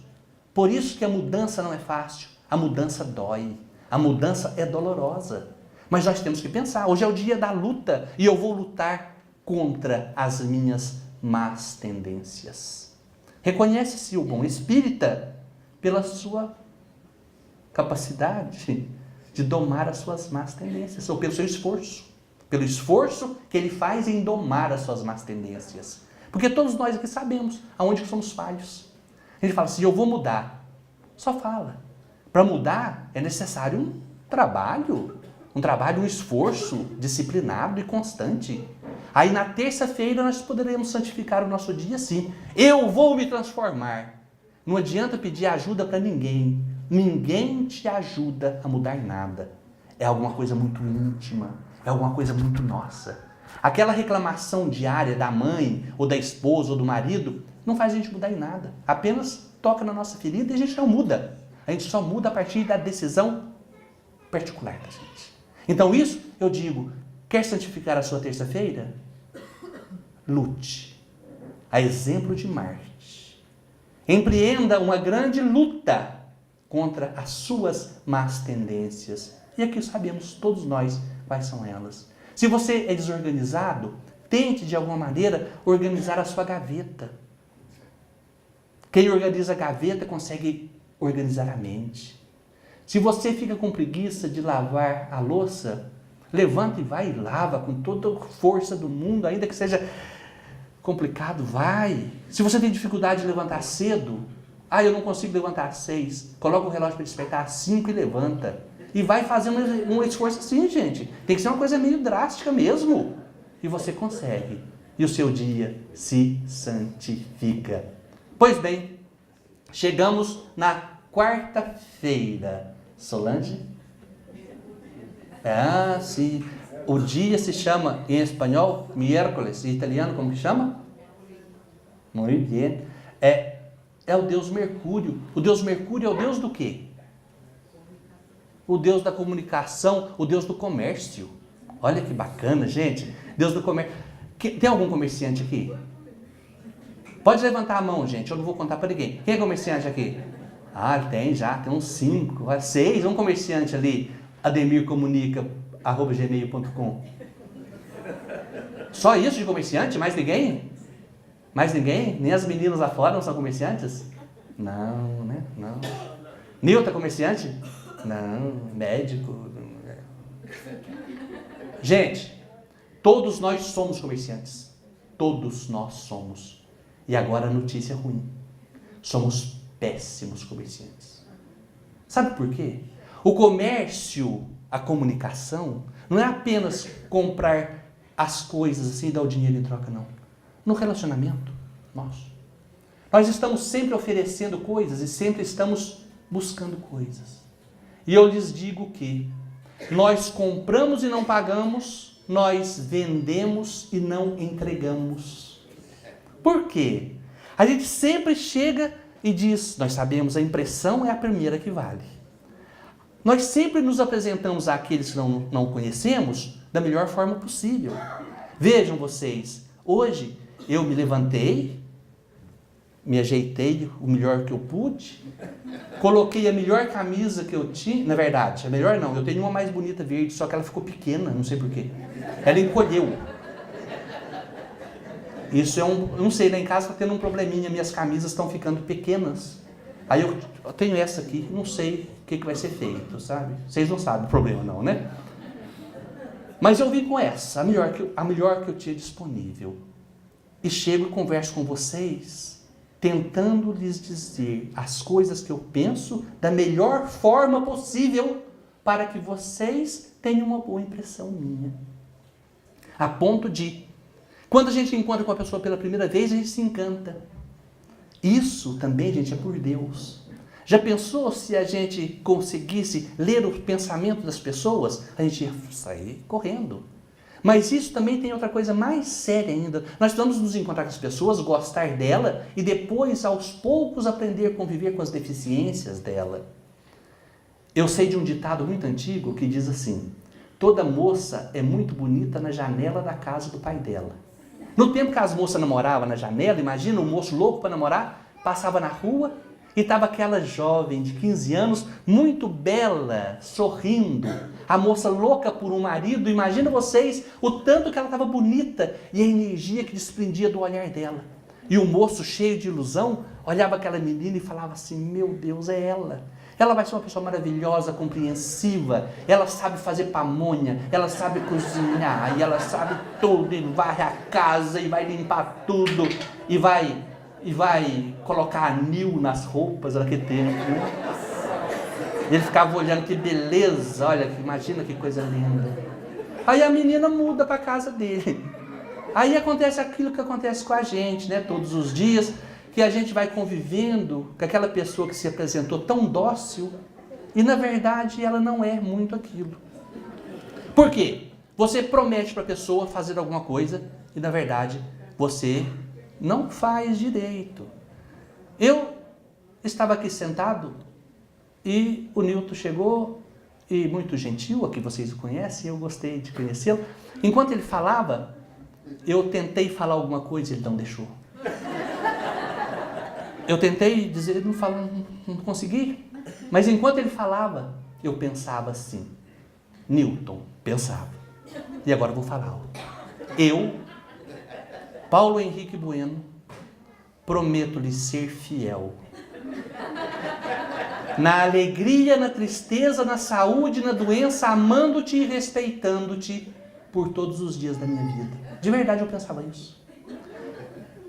Por isso que a mudança não é fácil. A mudança dói. A mudança é dolorosa. Mas nós temos que pensar, hoje é o dia da luta e eu vou lutar contra as minhas más tendências. Reconhece-se o bom espírita pela sua capacidade de domar as suas más tendências, ou pelo seu esforço. Pelo esforço que ele faz em domar as suas más tendências. Porque todos nós aqui sabemos aonde que somos falhos. A gente fala assim, eu vou mudar. Só fala. Para mudar é necessário um trabalho, um esforço disciplinado e constante. Aí na terça-feira nós poderemos santificar o nosso dia assim. Eu vou me transformar. Não adianta pedir ajuda para ninguém. Ninguém te ajuda a mudar nada. É alguma coisa muito íntima. É alguma coisa muito nossa. Aquela reclamação diária da mãe, ou da esposa, ou do marido, não faz a gente mudar em nada. Apenas toca na nossa ferida e a gente não muda. A gente só muda a partir da decisão particular da gente. Então isso, eu digo, quer santificar a sua terça-feira? Lute. A exemplo de Marte. Empreenda uma grande luta contra as suas más tendências. E aqui sabemos, todos nós, quais são elas. Se você é desorganizado, tente de alguma maneira organizar a sua gaveta. Quem organiza a gaveta consegue organizar a mente. Se você fica com preguiça de lavar a louça, levanta e vai e lava com toda a força do mundo, ainda que seja complicado, vai. Se você tem dificuldade de levantar cedo, eu não consigo levantar às 6, coloca o relógio para despertar às 5 e levanta. E vai fazendo um esforço assim, gente. Tem que ser uma coisa meio drástica mesmo. E você consegue. E o seu dia se santifica. Pois bem, chegamos na quarta-feira. Solange? Sim. O dia se chama, em espanhol, miércoles. Em italiano, como que chama? Muito bem. É o deus Mercúrio. O deus Mercúrio é o deus do quê? O deus da comunicação, o deus do comércio. Olha que bacana, gente. Deus do comércio. Tem algum comerciante aqui? Pode levantar a mão, gente. Eu não vou contar para ninguém. Quem é comerciante aqui? Tem uns 5, 6. Um comerciante ali. ademircomunica@gmail.com. Só isso de comerciante? Mais ninguém? Mais ninguém? Nem as meninas lá fora não são comerciantes? Não, né? Não. Nilton é comerciante? Não. Médico? Gente, todos nós somos comerciantes. Todos nós somos. E agora a notícia ruim. Somos péssimos comerciantes. Sabe por quê? O comércio, a comunicação, não é apenas comprar as coisas assim e dar o dinheiro em troca, não. No relacionamento nosso. Nós estamos sempre oferecendo coisas e sempre estamos buscando coisas. E eu lhes digo que nós compramos e não pagamos, nós vendemos e não entregamos. Por quê? A gente sempre chega e diz, nós sabemos, a impressão é a primeira que vale. Nós sempre nos apresentamos àqueles que não conhecemos da melhor forma possível. Vejam vocês, hoje eu me levantei, me ajeitei o melhor que eu pude, coloquei a melhor camisa que eu tinha, na verdade, a melhor não, eu tenho uma mais bonita verde, só que ela ficou pequena, não sei porquê. Ela encolheu. Isso não sei, lá em casa está tendo um probleminha, minhas camisas estão ficando pequenas. Aí eu tenho essa aqui, não sei o que vai ser feito, sabe? Vocês não sabem o problema não, né? Mas eu vim com essa, a melhor que eu tinha disponível. E chego e converso com vocês, tentando lhes dizer as coisas que eu penso da melhor forma possível para que vocês tenham uma boa impressão minha. A ponto de, quando a gente encontra com a pessoa pela primeira vez, a gente se encanta. Isso também, gente, é por Deus. Já pensou se a gente conseguisse ler o pensamento das pessoas? A gente ia sair correndo. Mas isso também tem outra coisa mais séria ainda. Nós precisamos nos encontrar com as pessoas, gostar dela e depois, aos poucos, aprender a conviver com as deficiências dela. Eu sei de um ditado muito antigo que diz assim: toda moça é muito bonita na janela da casa do pai dela. No tempo que as moças namoravam na janela, imagina um moço louco para namorar, passava na rua e estava aquela jovem de 15 anos, muito bela, sorrindo. A moça louca por um marido, imagina vocês o tanto que ela estava bonita e a energia que desprendia do olhar dela. E o moço, cheio de ilusão, olhava aquela menina e falava assim: meu Deus, é ela. Ela vai ser uma pessoa maravilhosa, compreensiva, ela sabe fazer pamonha, ela sabe cozinhar, e ela sabe tudo, e varre a casa, e vai limpar tudo, e vai colocar anil nas roupas daquele tempo. Né? Ele ficava olhando, que beleza, olha, imagina que coisa linda. Aí a menina muda para a casa dele. Aí acontece aquilo que acontece com a gente, né? Todos os dias, que a gente vai convivendo com aquela pessoa que se apresentou tão dócil e, na verdade, ela não é muito aquilo. Por quê? Você promete para a pessoa fazer alguma coisa e, na verdade, você não faz direito. Eu estava aqui sentado e o Nilton chegou, e muito gentil, aqui vocês o conhecem, eu gostei de conhecê-lo. Enquanto ele falava, eu tentei falar alguma coisa e ele não deixou. Eu tentei dizer, não consegui. Mas enquanto ele falava, eu pensava assim. Nilton pensava. E agora eu vou falar algo. Eu, Paulo Henrique Bueno, prometo-lhe ser fiel. Na alegria, na tristeza, na saúde, na doença, amando-te e respeitando-te por todos os dias da minha vida. De verdade eu pensava isso.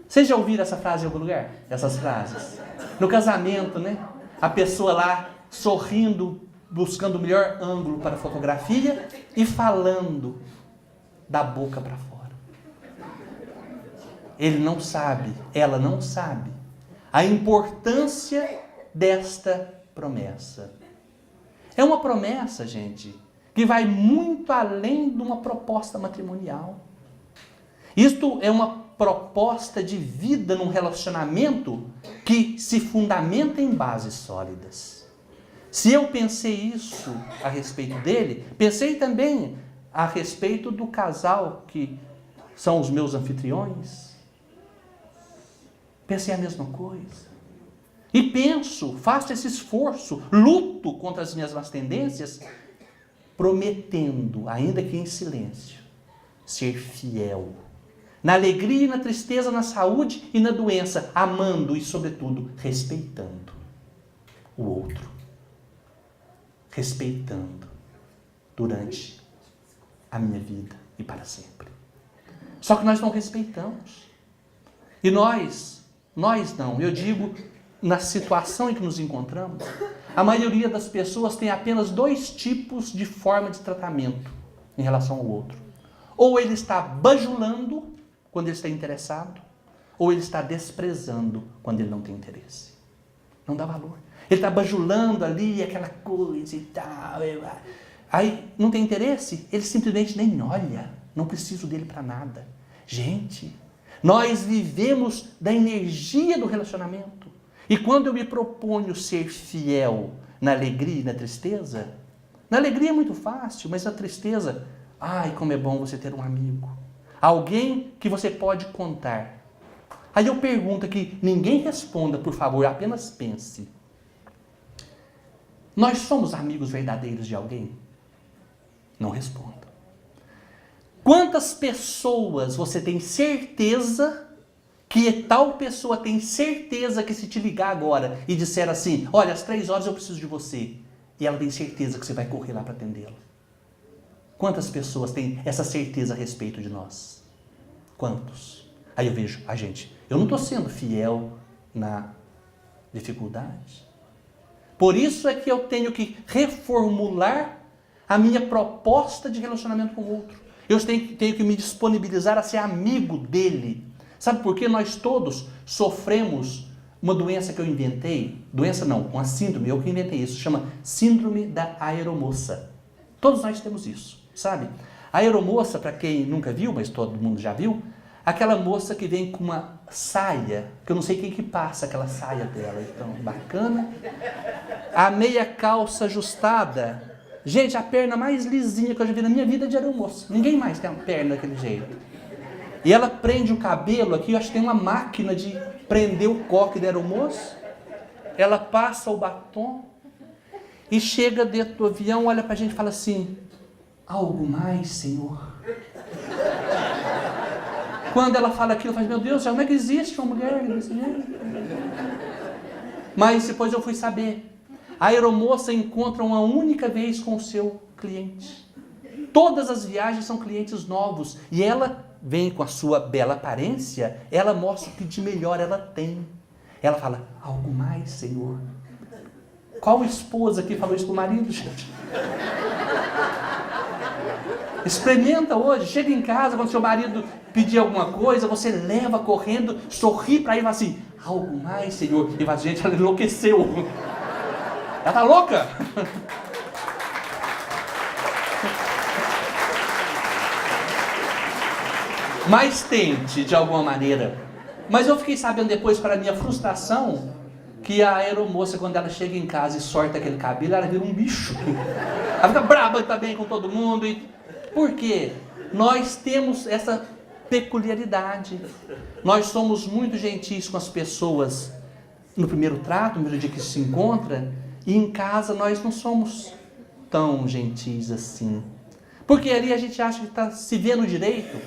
Vocês já ouviram essa frase em algum lugar? Essas frases. No casamento, né? A pessoa lá sorrindo, buscando o melhor ângulo para a fotografia e falando da boca para fora. Ele não sabe, ela não sabe a importância desta promessa. É uma promessa, gente, que vai muito além de uma proposta matrimonial. Isto é uma proposta de vida num relacionamento que se fundamenta em bases sólidas. Se eu pensei isso a respeito dele, pensei também a respeito do casal que são os meus anfitriões. Pensei a mesma coisa. E penso, faço esse esforço, luto contra as minhas más tendências, prometendo, ainda que em silêncio, ser fiel. Na alegria e na tristeza, na saúde e na doença, amando e, sobretudo, respeitando o outro. Respeitando durante a minha vida e para sempre. Só que nós não respeitamos. E nós não, eu digo, na situação em que nos encontramos, a maioria das pessoas tem apenas 2 tipos de forma de tratamento em relação ao outro. Ou ele está bajulando quando ele está interessado, ou ele está desprezando quando ele não tem interesse. Não dá valor. Ele está bajulando ali, aquela coisa e tal. Aí não tem interesse, ele simplesmente nem olha. Não preciso dele para nada. Gente, nós vivemos da energia do relacionamento. E quando eu me proponho ser fiel na alegria e na tristeza, na alegria é muito fácil, mas na tristeza, ai, como é bom você ter um amigo. Alguém que você pode contar. Aí eu pergunto aqui, ninguém responda, por favor, apenas pense. Nós somos amigos verdadeiros de alguém? Não responda. Quantas pessoas você tem certeza que tal pessoa tem certeza que se te ligar agora e disser assim, olha, às 3 horas eu preciso de você, e ela tem certeza que você vai correr lá para atendê-la? Quantas pessoas têm essa certeza a respeito de nós? Quantos? Aí eu vejo, gente, eu não estou sendo fiel na dificuldade. Por isso é que eu tenho que reformular a minha proposta de relacionamento com o outro. Eu tenho que me disponibilizar a ser amigo dele. Sabe por quê? Nós todos sofremos uma doença que eu inventei. Doença não, uma síndrome, eu que inventei isso. Chama síndrome da aeromoça. Todos nós temos isso, sabe? A aeromoça, para quem nunca viu, mas todo mundo já viu, aquela moça que vem com uma saia, que eu não sei quem que passa aquela saia dela, então, bacana. A meia calça ajustada. Gente, a perna mais lisinha que eu já vi na minha vida é de aeromoça. Ninguém mais tem uma perna daquele jeito. E ela prende o cabelo aqui, eu acho que tem uma máquina de prender o coque da aeromoça. Ela passa o batom e chega dentro do avião, olha pra gente e fala assim, algo mais, Senhor? Quando ela fala aquilo, eu falo, meu Deus, como é que existe uma mulher desse jeito? Mas depois eu fui saber. A aeromoça encontra uma única vez com o seu cliente. Todas as viagens são clientes novos. E ela vem com a sua bela aparência, ela mostra o que de melhor ela tem. Ela fala, algo mais, Senhor? Qual esposa que falou isso pro marido, gente? Experimenta hoje, chega em casa, quando seu marido pedir alguma coisa, você leva correndo, sorri para ele e fala assim, algo mais, Senhor? E fala, gente, ela enlouqueceu. Ela tá louca? Mas tente, de alguma maneira. Mas eu fiquei sabendo depois, para minha frustração, que a aeromoça, quando ela chega em casa e sorta aquele cabelo, ela vira um bicho. Ela fica braba também com todo mundo. Por quê? Nós temos essa peculiaridade. Nós somos muito gentis com as pessoas no primeiro trato, no primeiro dia que se encontra, e em casa nós não somos tão gentis assim. Porque ali a gente acha que está se vendo direito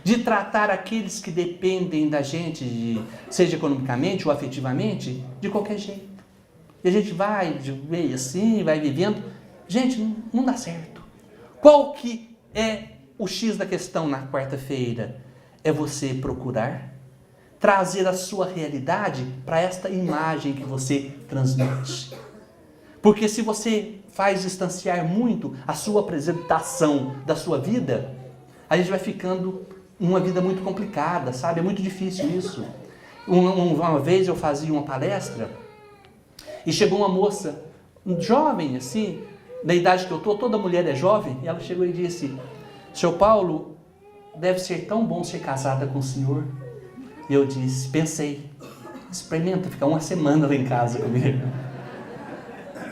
de tratar aqueles que dependem da gente, seja economicamente ou afetivamente, de qualquer jeito. E a gente vai meio assim, vai vivendo. Gente, não dá certo. Qual que é o X da questão na quarta-feira? É você procurar trazer a sua realidade para esta imagem que você transmite. Porque se você faz distanciar muito a sua apresentação da sua vida, a gente vai ficando uma vida muito complicada, sabe? É muito difícil isso. Uma vez eu fazia uma palestra e chegou uma moça, jovem assim, da idade que eu estou, toda mulher é jovem, e ela chegou e disse: Seu Paulo, deve ser tão bom ser casada com o senhor. E eu disse, pensei, experimenta ficar uma semana lá em casa comigo.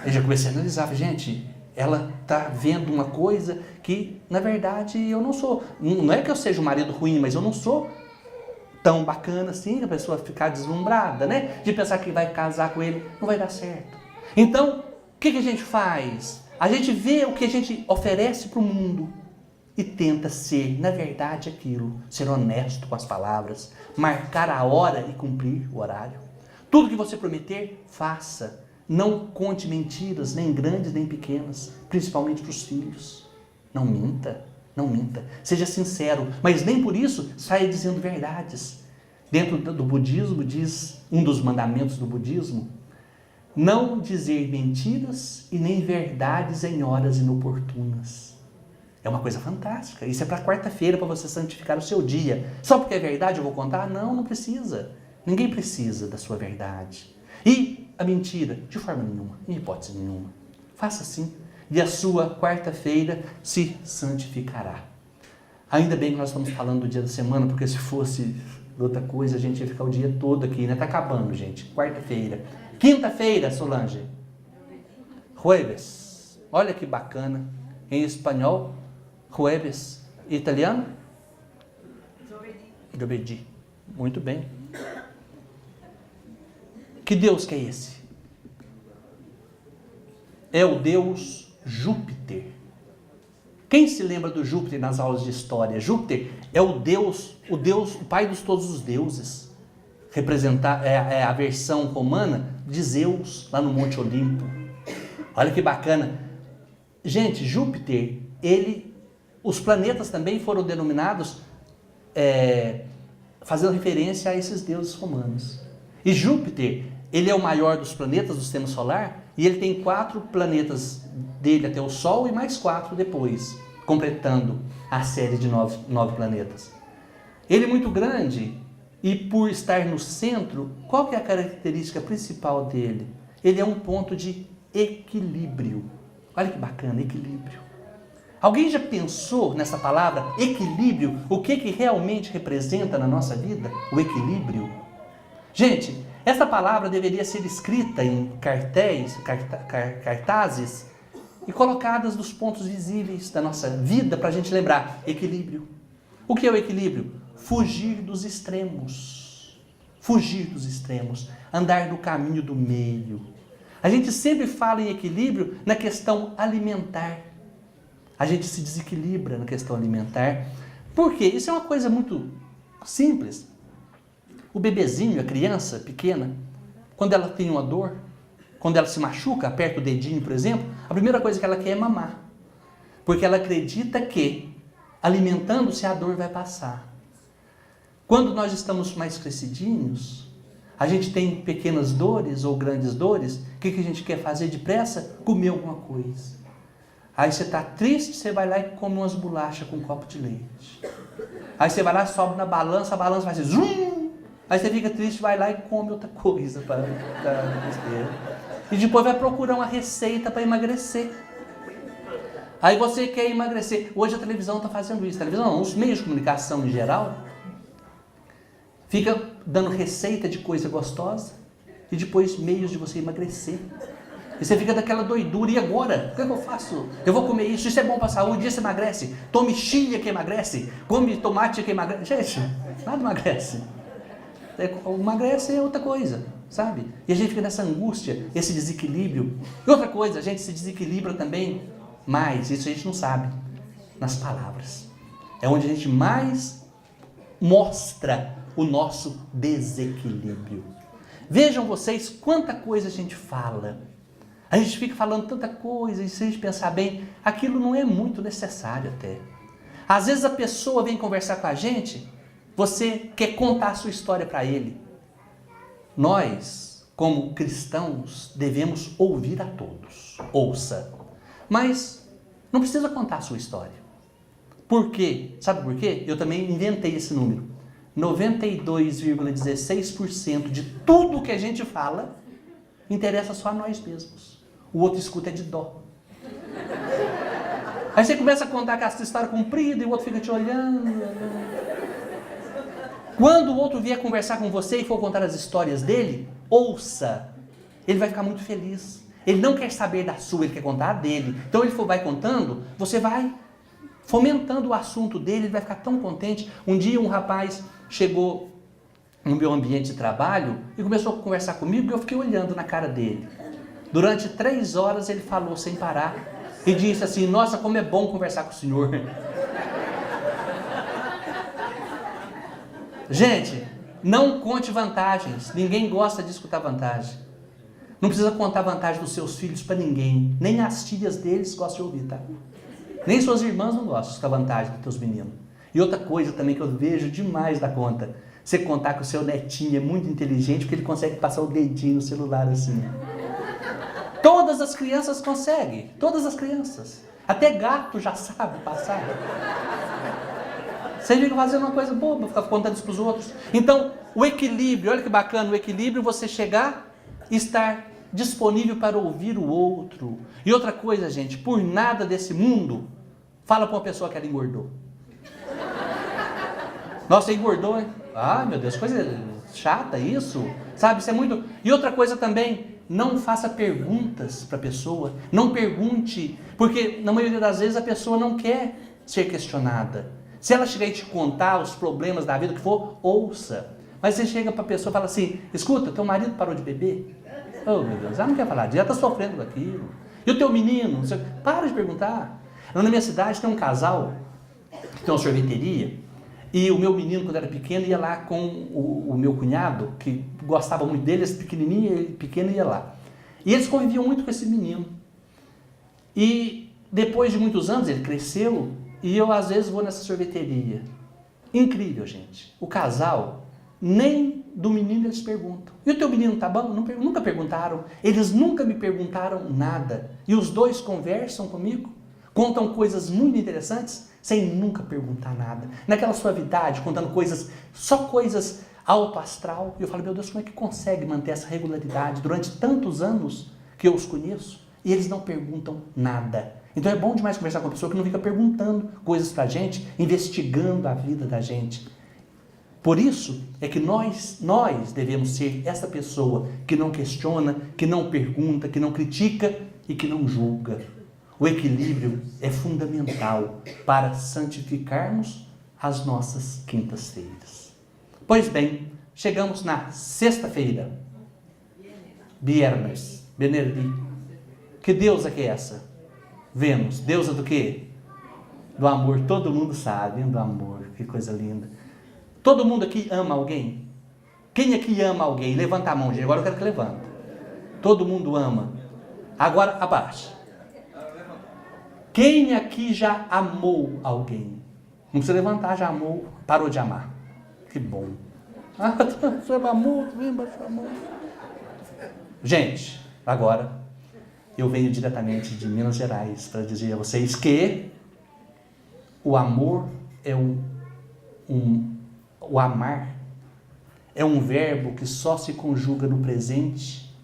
Eu já comecei a analisar, gente, ela está vendo uma coisa que, na verdade, eu não sou. Não é que eu seja um marido ruim, mas eu não sou tão bacana assim, que a pessoa ficar deslumbrada, né? De pensar que vai casar com ele, não vai dar certo. Então, o que a gente faz? A gente vê o que a gente oferece para o mundo e tenta ser, na verdade, aquilo. Ser honesto com as palavras, marcar a hora e cumprir o horário. Tudo que você prometer, faça. Não conte mentiras, nem grandes nem pequenas, principalmente para os filhos. Não minta, não minta. Seja sincero, mas nem por isso saia dizendo verdades. Dentro do budismo, diz um dos mandamentos do budismo, não dizer mentiras e nem verdades em horas inoportunas. É uma coisa fantástica. Isso é para quarta-feira, para você santificar o seu dia. Só porque é verdade eu vou contar? Não, não precisa. Ninguém precisa da sua verdade. E a mentira? De forma nenhuma, em hipótese nenhuma. Faça assim. E a sua quarta-feira se santificará. Ainda bem que nós estamos falando do dia da semana, porque se fosse outra coisa, a gente ia ficar o dia todo aqui, né? Tá acabando, gente. Quarta-feira. Quinta-feira, Solange. Jueves. Olha que bacana. Em espanhol, jueves. Italiano? Giovedì. Muito bem. Que Deus que é esse? É o Deus Júpiter. Quem se lembra do Júpiter nas aulas de história? Júpiter é o pai de todos os deuses. É a versão romana de Zeus, lá no Monte Olimpo. Olha que bacana. Gente, Júpiter, os planetas também foram denominados fazendo referência a esses deuses romanos. E Júpiter, ele é o maior dos planetas do sistema solar, e ele tem 4 planetas dele até o Sol e mais 4 depois, completando a série de 9 planetas. Ele é muito grande, e por estar no centro, qual que é a característica principal dele? Ele é um ponto de equilíbrio. Olha que bacana, equilíbrio. Alguém já pensou nessa palavra, equilíbrio? O que realmente representa na nossa vida? O equilíbrio. Gente, essa palavra deveria ser escrita em cartazes e colocadas nos pontos visíveis da nossa vida para a gente lembrar. Equilíbrio. O que é o equilíbrio? Fugir dos extremos. Fugir dos extremos. Andar no caminho do meio. A gente sempre fala em equilíbrio na questão alimentar. A gente se desequilibra na questão alimentar. Por quê? Isso é uma coisa muito simples. O bebezinho, a criança pequena, quando ela tem uma dor, quando ela se machuca, aperta o dedinho, por exemplo, a primeira coisa que ela quer é mamar. Porque ela acredita que, alimentando-se, a dor vai passar. Quando nós estamos mais crescidinhos, a gente tem pequenas dores ou grandes dores, o que a gente quer fazer depressa? Comer alguma coisa. Aí você está triste, você vai lá e come umas bolachas com um copo de leite. Aí você vai lá, sobe na balança, a balança vai ser zoom. Aí você fica triste, vai lá e come outra coisa para besteira. E depois vai procurar uma receita para emagrecer. Aí você quer emagrecer. Hoje a televisão está fazendo isso. A televisão não, os meios de comunicação em geral fica dando receita de coisa gostosa e depois meios de você emagrecer. E você fica daquela doidura. E agora? O que eu faço? Eu vou comer isso. Isso é bom para a saúde. Isso emagrece. Tome chia que emagrece. Come tomate que emagrece. Gente, nada emagrece. Emagrece é outra coisa, sabe? E a gente fica nessa angústia, esse desequilíbrio. E outra coisa, a gente se desequilibra também mais, isso a gente não sabe, nas palavras. É onde a gente mais mostra o nosso desequilíbrio. Vejam vocês quanta coisa a gente fala. A gente fica falando tanta coisa e se a gente pensar bem, aquilo não é muito necessário até. Às vezes a pessoa vem conversar com a gente você quer contar a sua história para ele. Nós, como cristãos, devemos ouvir a todos. Ouça. Mas não precisa contar a sua história. Por quê? Sabe por quê? Eu também inventei esse número. 92,16% de tudo que a gente fala interessa só a nós mesmos. O outro escuta é de dó. Aí você começa a contar aquela história comprida e o outro fica te olhando. Quando o outro vier conversar com você e for contar as histórias dele, ouça. Ele vai ficar muito feliz. Ele não quer saber da sua, ele quer contar a dele. Então ele vai contando, você vai fomentando o assunto dele, ele vai ficar tão contente. Um dia um rapaz chegou no meu ambiente de trabalho e começou a conversar comigo e eu fiquei olhando na cara dele. Durante 3 horas ele falou sem parar e disse assim: nossa, como é bom conversar com o senhor. Gente, não conte vantagens. Ninguém gosta de escutar vantagem. Não precisa contar vantagem dos seus filhos para ninguém. Nem as tias deles gostam de ouvir, tá? Nem suas irmãs não gostam de escutar vantagem dos teus meninos. E outra coisa também que eu vejo demais da conta, você contar que o seu netinho é muito inteligente porque ele consegue passar o dedinho no celular assim. Todas as crianças conseguem. Todas as crianças. Até gato já sabe passar. Você fica fazendo uma coisa boba, fica contando isso para os outros. Então, o equilíbrio, olha que bacana, o equilíbrio, você chegar e estar disponível para ouvir o outro. E outra coisa, gente, por nada desse mundo, fala para uma pessoa que ela engordou. Nossa, você engordou, hein? Ah, meu Deus, coisa chata isso. Sabe, isso é muito... E outra coisa também, não faça perguntas para a pessoa. Não pergunte, porque na maioria das vezes a pessoa não quer ser questionada. Se ela chegar e te contar os problemas da vida, o que for, ouça. Mas você chega para a pessoa e fala assim: escuta, teu marido parou de beber? Oh, meu Deus, ela não quer falar disso, ela está sofrendo com aquilo. E o teu menino? Para de perguntar. Na minha cidade tem um casal que tem uma sorveteria e o meu menino, quando era pequeno, ia lá com o meu cunhado, que gostava muito dele, esse pequenininho, ele pequeno ia lá. E eles conviviam muito com esse menino. E depois de muitos anos, ele cresceu. E eu, às vezes, vou nessa sorveteria. Incrível, gente. O casal, nem do menino eles perguntam. E o teu menino tá bom? Nunca perguntaram. Eles nunca me perguntaram nada. E os dois conversam comigo, contam coisas muito interessantes, sem nunca perguntar nada. Naquela suavidade, contando coisas, só coisas alto astral. E eu falo, meu Deus, como é que consegue manter essa regularidade durante tantos anos que eu os conheço? E eles não perguntam nada. Então é bom demais conversar com uma pessoa que não fica perguntando coisas pra gente, investigando a vida da gente. Por isso é que nós devemos ser essa pessoa que não questiona, que não pergunta, que não critica e que não julga. O equilíbrio é fundamental para santificarmos as nossas quintas-feiras. Pois bem, chegamos na sexta-feira. Viernes, Benedì. Que deusa que é essa? Vênus, deusa do quê? Do amor. Todo mundo sabe, do amor. Que coisa linda. Todo mundo aqui ama alguém? Quem aqui ama alguém? Levanta a mão, gente. Agora eu quero que levanta. Todo mundo ama. Agora abaixa. Quem aqui já amou alguém? Não precisa levantar, já amou, parou de amar. Que bom. Você amou, vem baixar a mão. Gente, agora eu venho diretamente de Minas Gerais para dizer a vocês que o amor é o amar é um verbo que só se conjuga no presente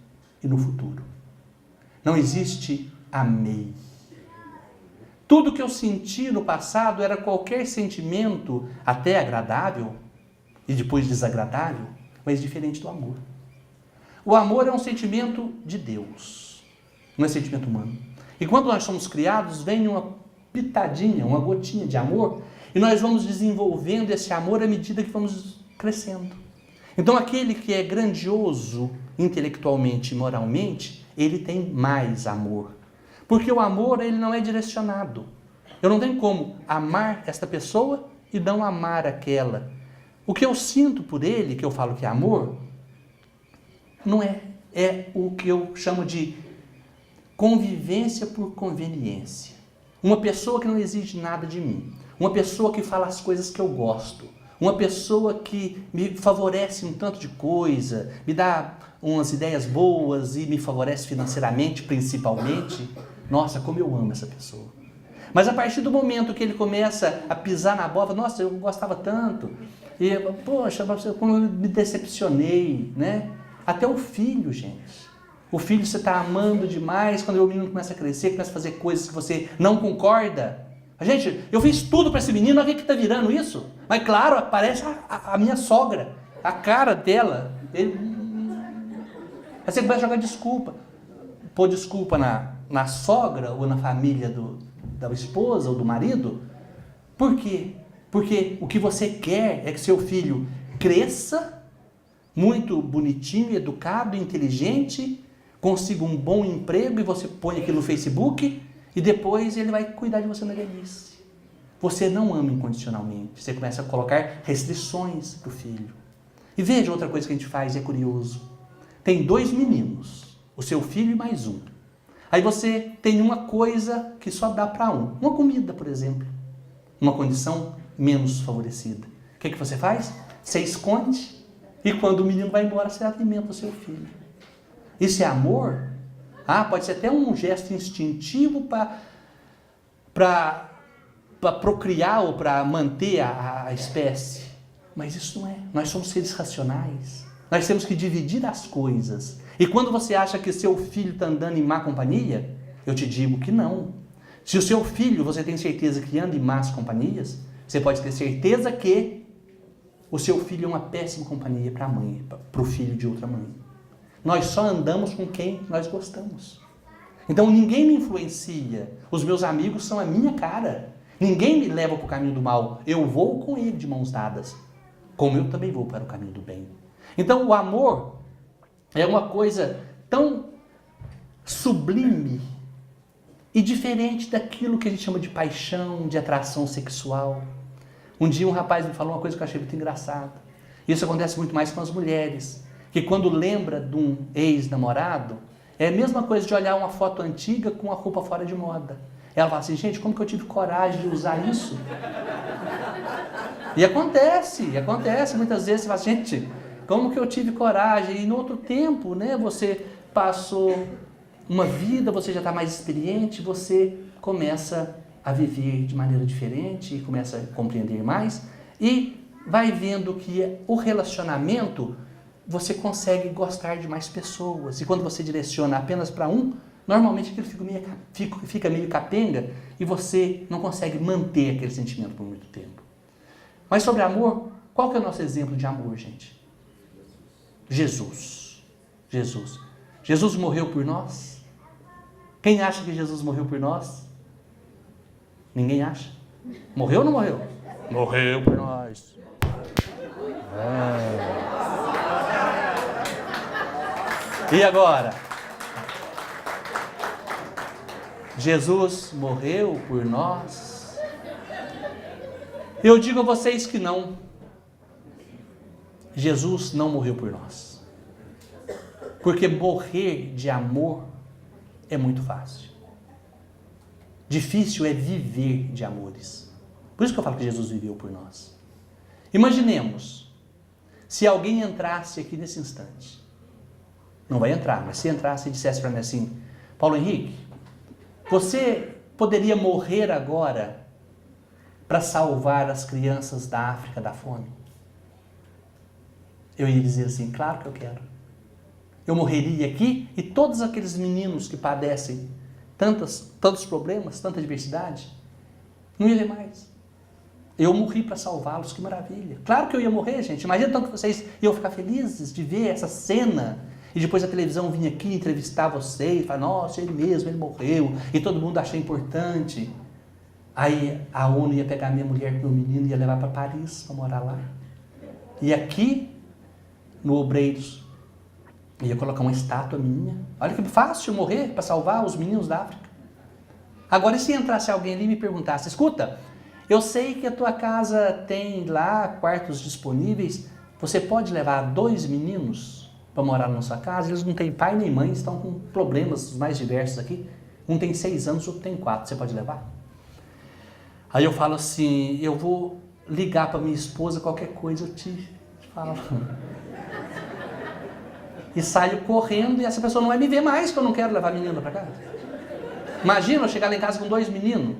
e no futuro. Não existe amei. Tudo que eu senti no passado era qualquer sentimento, até agradável e depois desagradável, mas diferente do amor. O amor é um sentimento de Deus. Não é sentimento humano. E quando nós somos criados, vem uma pitadinha, uma gotinha de amor, e nós vamos desenvolvendo esse amor à medida que vamos crescendo. Então aquele que é grandioso intelectualmente e moralmente, ele tem mais amor. Porque o amor, ele não é direcionado. Eu não tenho como amar esta pessoa e não amar aquela. O que eu sinto por ele, que eu falo que é amor, não é. É o que eu chamo de convivência por conveniência. Uma pessoa que não exige nada de mim. Uma pessoa que fala as coisas que eu gosto. uma pessoa que me favorece um tanto de coisa, me dá umas ideias boas e me favorece financeiramente, principalmente, nossa, como eu amo essa pessoa. Mas a partir do momento que ele começa a pisar na bola, nossa, eu gostava tanto, e, poxa, como eu me decepcionei, né? Até o filho, gente. O filho você está amando demais, quando o menino começa a crescer, começa a fazer coisas que você não concorda. Gente, eu fiz tudo para esse menino, olha o que está virando isso. Mas claro, aparece a minha sogra, a cara dela. Aí você começa a jogar desculpa. Pôr desculpa na sogra ou na família da esposa ou do marido. Por quê? Porque o que você quer é que seu filho cresça, muito bonitinho, educado, inteligente, consiga um bom emprego e você põe aquilo no Facebook e depois ele vai cuidar de você na velhice. Você não ama incondicionalmente. Você começa a colocar restrições para o filho. E veja outra coisa que a gente faz, é curioso. Tem 2 meninos, o seu filho e mais um. Aí você tem uma coisa que só dá para um. Uma comida, por exemplo. Uma condição menos favorecida. O que você faz? Você esconde e quando o menino vai embora, você alimenta o seu filho. Isso é amor? Pode ser até um gesto instintivo para procriar ou para manter a espécie. Mas isso não é. Nós somos seres racionais. Nós temos que dividir as coisas. E quando você acha que seu filho está andando em má companhia, eu te digo que não. Se o seu filho, você tem certeza que anda em más companhias, você pode ter certeza que o seu filho é uma péssima companhia para a mãe, para o filho de outra mãe. Nós só andamos com quem nós gostamos. Então ninguém me influencia. Os meus amigos são a minha cara. Ninguém me leva para o caminho do mal. Eu vou com ele de mãos dadas. Como eu também vou para o caminho do bem. Então o amor é uma coisa tão sublime e diferente daquilo que a gente chama de paixão, de atração sexual. Um dia um rapaz me falou uma coisa que eu achei muito engraçada. Isso acontece muito mais com as mulheres. Que quando lembra de um ex-namorado, é a mesma coisa de olhar uma foto antiga com a roupa fora de moda. Ela fala assim, gente, como que eu tive coragem de usar isso? E acontece muitas vezes, você fala, gente, como que eu tive coragem? E no outro tempo, né, você passou uma vida, você já está mais experiente, você começa a viver de maneira diferente, começa a compreender mais, e vai vendo que o relacionamento, você consegue gostar de mais pessoas. E quando você direciona apenas para um, normalmente aquilo fica meio capenga e você não consegue manter aquele sentimento por muito tempo. Mas sobre amor, qual que é o nosso exemplo de amor, gente? Jesus. Jesus morreu por nós? Quem acha que Jesus morreu por nós? Ninguém acha? Morreu ou não morreu? Morreu por nós. E agora? Jesus morreu por nós? Eu digo a vocês que não. Jesus não morreu por nós. Porque morrer de amor é muito fácil. Difícil é viver de amores. Por isso que eu falo que Jesus viveu por nós. Imaginemos, se alguém entrasse aqui nesse instante, não vai entrar, mas se entrasse e dissesse para mim assim, Paulo Henrique, você poderia morrer agora para salvar as crianças da África da fome? Eu ia dizer assim, claro que eu quero. Eu morreria aqui e todos aqueles meninos que padecem tantos problemas, tanta adversidade, não ia ver mais. Eu morri para salvá-los, que maravilha. Claro que eu ia morrer, gente. Imagina tanto que vocês iam ficar felizes de ver essa cena. E depois a televisão vinha aqui entrevistar você e falar, nossa, ele mesmo, ele morreu. E todo mundo achou importante. Aí a ONU ia pegar minha mulher e meu menino e ia levar para Paris para morar lá. E aqui, no Obreiros, ia colocar uma estátua minha. Olha que fácil morrer para salvar os meninos da África. Agora, e se entrasse alguém ali e me perguntasse, escuta, eu sei que a tua casa tem lá quartos disponíveis, você pode levar 2 meninos para morar na sua casa? Eles não têm pai nem mãe, estão com problemas mais diversos aqui. Um tem 6 anos, outro tem 4, você pode levar? Aí eu falo assim, eu vou ligar para minha esposa, qualquer coisa eu te falo. E saio correndo e essa pessoa não vai me ver mais, porque eu não quero levar a menina para casa. Imagina eu chegar lá em casa com 2 meninos.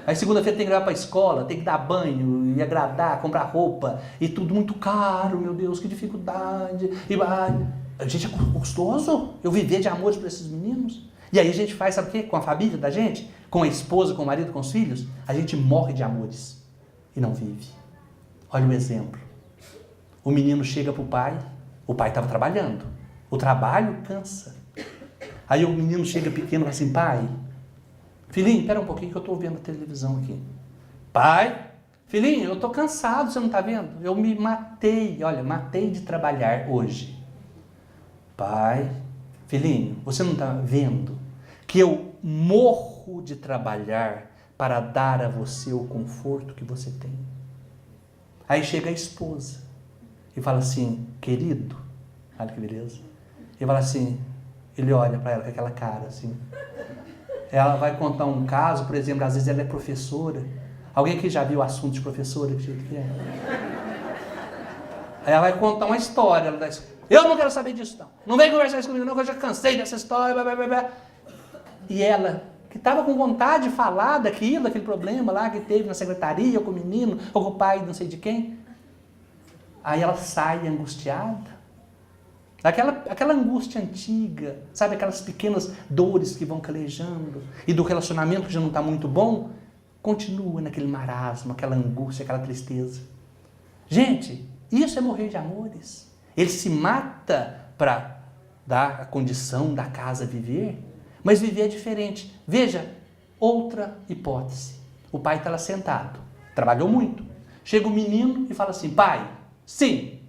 Aí segunda-feira tem que levar para a escola, tem que dar banho, e agradar, comprar roupa, e tudo muito caro, meu Deus, que dificuldade. A gente é custoso eu viver de amores para esses meninos. E aí a gente faz, sabe o quê? Com a família da gente, com a esposa, com o marido, com os filhos, a gente morre de amores e não vive. Olha o exemplo. O menino chega para o pai estava trabalhando. O trabalho cansa. Aí o menino chega pequeno e fala assim, pai, filhinho, espera um pouquinho que eu estou vendo a televisão aqui. Pai, filhinho, eu estou cansado, você não está vendo? Eu me matei, olha, matei de trabalhar hoje. Pai, filhinho, você não está vendo que eu morro de trabalhar para dar a você o conforto que você tem? Aí chega a esposa e fala assim, querido, olha que beleza. Ele fala assim, ele olha para ela com aquela cara assim. Ela vai contar um caso, por exemplo, às vezes ela é professora. Alguém aqui já viu o assunto de professora? Que jeito que é? Aí ela vai contar uma história. Ela diz, eu não quero saber disso não. Não vem conversar isso comigo não, que eu já cansei dessa história. Blá, blá, blá, blá. E ela, que estava com vontade de falar daquele problema lá que teve na secretaria, ou com o menino, ou com o pai não sei de quem. Aí ela sai angustiada. Aquela angústia antiga, sabe, aquelas pequenas dores que vão calejando, e do relacionamento que já não está muito bom, continua naquele marasmo, aquela angústia, aquela tristeza. Gente, isso é morrer de amores. Ele se mata para dar a condição da casa viver, mas viver é diferente. Veja, outra hipótese. O pai está lá sentado, trabalhou muito. Chega o menino e fala assim, pai, sim,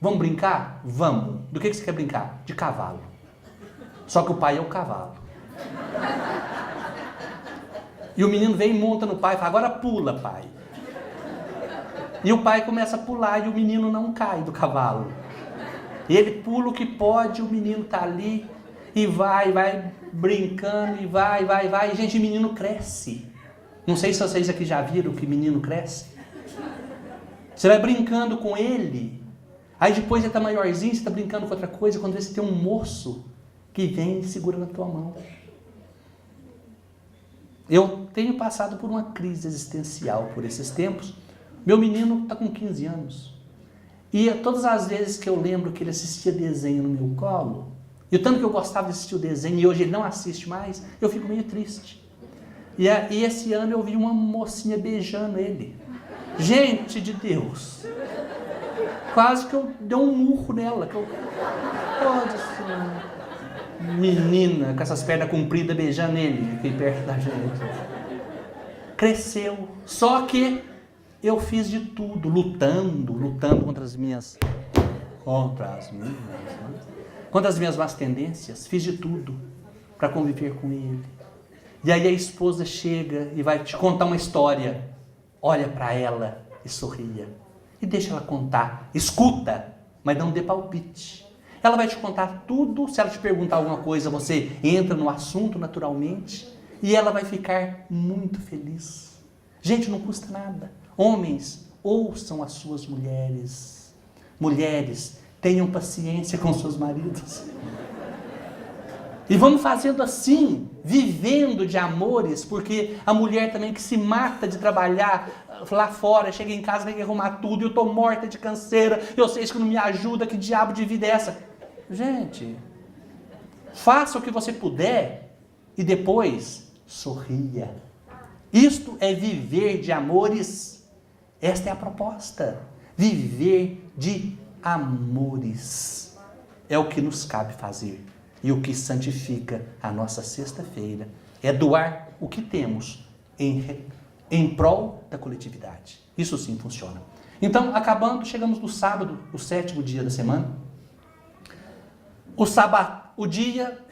vamos brincar? Vamos. Do que você quer brincar? De cavalo. Só que o pai é o cavalo. E o menino vem e monta no pai e fala, agora pula, pai. E o pai começa a pular e o menino não cai do cavalo. E ele pula o que pode, o menino tá ali e vai brincando e vai. E, gente, o menino cresce. Não sei se vocês aqui já viram que menino cresce. Você vai brincando com ele. Aí depois ele está maiorzinho, você está brincando com outra coisa, quando você tem um moço que vem e segura na tua mão. Eu tenho passado por uma crise existencial por esses tempos. Meu menino está com 15 anos. E todas as vezes que eu lembro que ele assistia desenho no meu colo, e o tanto que eu gostava de assistir o desenho, e hoje ele não assiste mais, eu fico meio triste. E esse ano eu vi uma mocinha beijando ele. Gente de Deus! Quase que eu dei um murro nela. Pode ser. Menina com essas pernas compridas beijando ele aqui perto da gente. Cresceu. Só que eu fiz de tudo, lutando contra as minhas más tendências. Fiz de tudo para conviver com ele. E aí a esposa chega e vai te contar uma história. Olha para ela e sorria. E deixa ela contar. Escuta, mas não dê palpite. Ela vai te contar tudo. Se ela te perguntar alguma coisa, você entra no assunto naturalmente. E ela vai ficar muito feliz. Gente, não custa nada. Homens, ouçam as suas mulheres. Mulheres, tenham paciência com seus maridos. E vamos fazendo assim, vivendo de amores, porque a mulher também que se mata de trabalhar lá fora, chega em casa, tem que arrumar tudo, eu estou morta de canseira, eu sei que não me ajuda, que diabo de vida é essa? Gente, faça o que você puder e depois sorria. Isto é viver de amores. Esta é a proposta. Viver de amores. É o que nos cabe fazer. E o que santifica a nossa sexta-feira é doar o que temos em prol da coletividade. Isso sim funciona. Então, acabando, chegamos no sábado, o 7º dia da semana. O sábado, o dia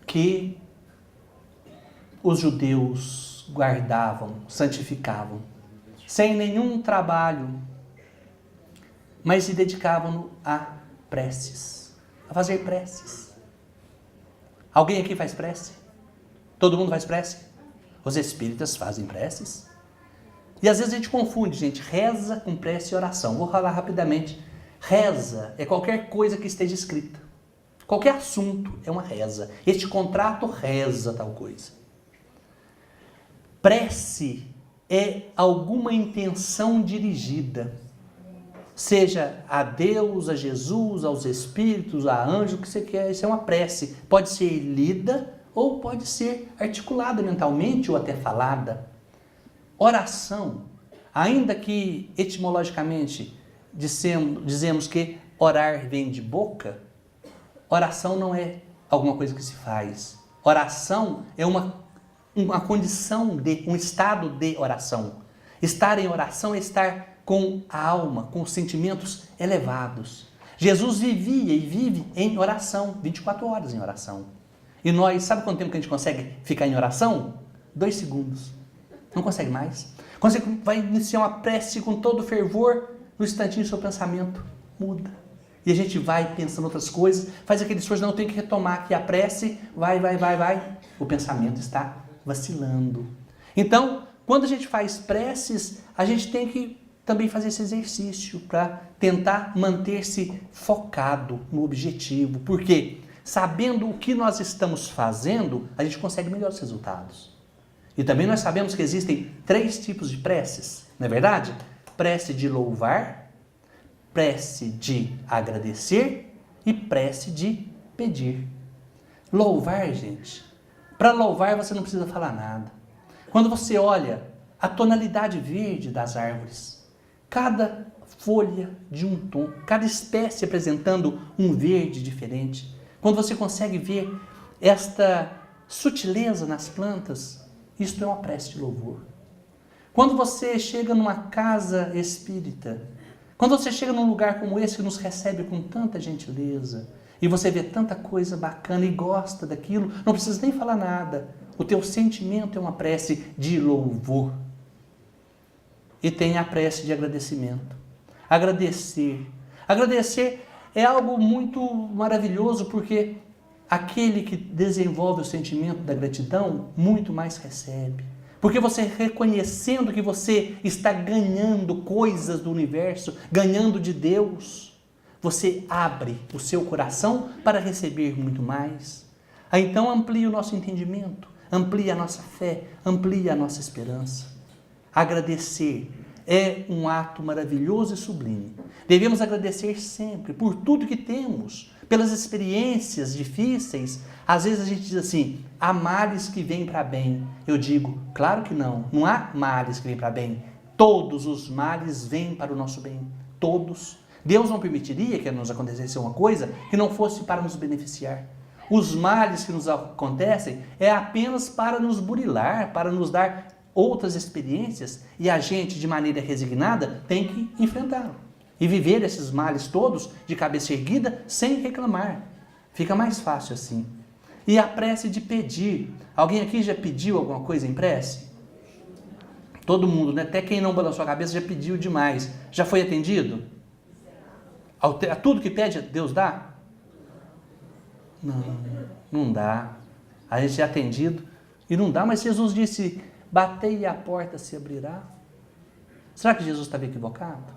que os judeus guardavam, santificavam, sem nenhum trabalho, mas se dedicavam a preces, a fazer preces. Alguém aqui faz prece? Todo mundo faz prece? Os espíritas fazem preces? E às vezes a gente confunde, gente, reza com prece e oração. Vou falar rapidamente. Reza é qualquer coisa que esteja escrita. Qualquer assunto é uma reza. Este contrato reza tal coisa. Prece é alguma intenção dirigida, seja a Deus, a Jesus, aos espíritos, a anjo, o que você quer. Isso é uma prece. Pode ser lida ou pode ser articulada mentalmente ou até falada. Oração, ainda que etimologicamente dizemos que orar vem de boca, oração não é alguma coisa que se faz. Oração é uma condição de, um estado de oração. Estar em oração é estar com a alma, com os sentimentos elevados. Jesus vivia e vive em oração, 24 horas em oração. E nós, sabe quanto tempo que a gente consegue ficar em oração? 2 segundos. Não consegue mais. Quando você vai iniciar uma prece com todo fervor, no instantinho seu pensamento muda. E a gente vai pensando outras coisas, faz aquele esforço, não, eu tenho que retomar aqui a prece, vai. O pensamento está vacilando. Então, quando a gente faz preces, a gente tem que também fazer esse exercício para tentar manter-se focado no objetivo. Por quê? Sabendo o que nós estamos fazendo, a gente consegue melhores resultados. E também nós sabemos que existem 3 tipos de preces, não é verdade? Prece de louvar, prece de agradecer e prece de pedir. Louvar, gente, para louvar você não precisa falar nada. Quando você olha a tonalidade verde das árvores, cada folha de um tom, cada espécie apresentando um verde diferente, quando você consegue ver esta sutileza nas plantas, isto é uma prece de louvor. Quando você chega numa casa espírita, quando você chega num lugar como esse que nos recebe com tanta gentileza, e você vê tanta coisa bacana e gosta daquilo, não precisa nem falar nada. O teu sentimento é uma prece de louvor. E tem a prece de agradecimento. Agradecer. Agradecer é algo muito maravilhoso, porque aquele que desenvolve o sentimento da gratidão, muito mais recebe. Porque você reconhecendo que você está ganhando coisas do universo, ganhando de Deus, você abre o seu coração para receber muito mais. Aí então amplia o nosso entendimento, amplia a nossa fé, amplia a nossa esperança. Agradecer é um ato maravilhoso e sublime. Devemos agradecer sempre por tudo que temos, pelas experiências difíceis. Às vezes a gente diz assim, há males que vêm para bem. Eu digo, claro que não, não há males que vêm para bem. Todos os males vêm para o nosso bem, todos. Deus não permitiria que nos acontecesse uma coisa que não fosse para nos beneficiar. Os males que nos acontecem é apenas para nos burilar, para nos dar outras experiências, e a gente, de maneira resignada, tem que enfrentá-lo. E viver esses males todos de cabeça erguida, sem reclamar. Fica mais fácil assim. E a prece de pedir. Alguém aqui já pediu alguma coisa em prece? Todo mundo, né? Até quem não balançou a cabeça já pediu demais. Já foi atendido? A tudo que pede, Deus dá? Não dá. A gente é atendido e não dá, mas Jesus disse, batei e a porta se abrirá. Será que Jesus estava equivocado?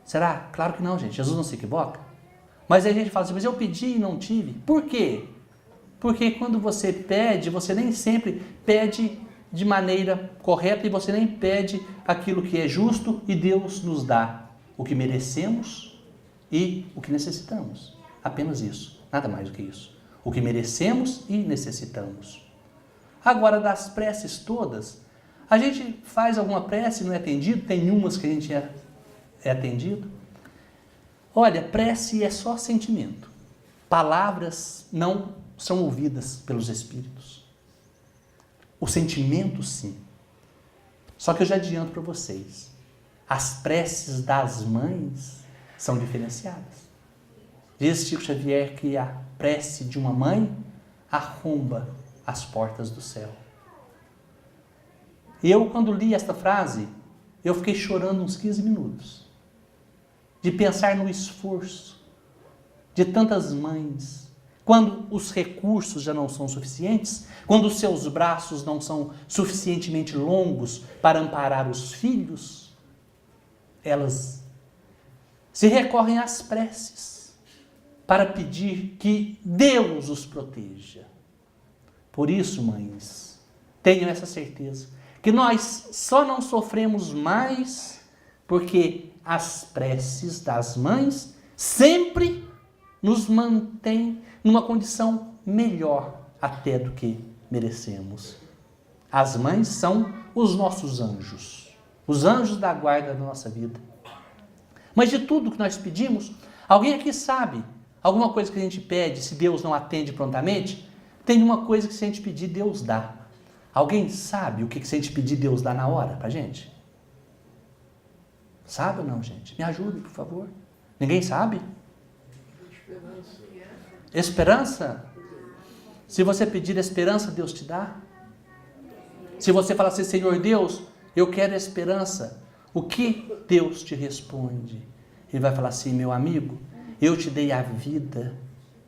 Será? Claro que não, gente. Jesus não se equivoca. Mas aí a gente fala assim, mas eu pedi e não tive. Por quê? Porque quando você pede, você nem sempre pede de maneira correta e você nem pede aquilo que é justo, e Deus nos dá o que merecemos e o que necessitamos. Apenas isso. Nada mais do que isso. O que merecemos e necessitamos. Agora, das preces todas, a gente faz alguma prece e não é atendido, tem umas que a gente é atendido. Olha, prece é só sentimento. Palavras não são ouvidas pelos espíritos. O sentimento, sim. Só que eu já adianto para vocês, as preces das mães são diferenciadas. Diz Chico Xavier que a prece de uma mãe arromba as portas do céu. E eu, quando li esta frase, eu fiquei chorando uns 15 minutos. De pensar no esforço de tantas mães Quando os recursos já não são suficientes, quando os seus braços não são suficientemente longos para amparar os filhos, elas se recorrem às preces para pedir que Deus os proteja. Por isso, mães, tenham essa certeza, que nós só não sofremos mais porque as preces das mães sempre nos mantêm numa condição melhor até do que merecemos. As mães são os nossos anjos, os anjos da guarda da nossa vida. Mas de tudo que nós pedimos, alguém aqui sabe alguma coisa que a gente pede, se Deus não atende prontamente? Tem uma coisa que se a gente pedir, Deus dá. Alguém sabe o que se a gente pedir, Deus dá na hora pra gente? Sabe ou não, gente? Me ajude, por favor. Ninguém sabe? Esperança? Se você pedir esperança, Deus te dá. Se você falar assim, Senhor Deus, eu quero esperança, o que Deus te responde? Ele vai falar assim, meu amigo, eu te dei a vida,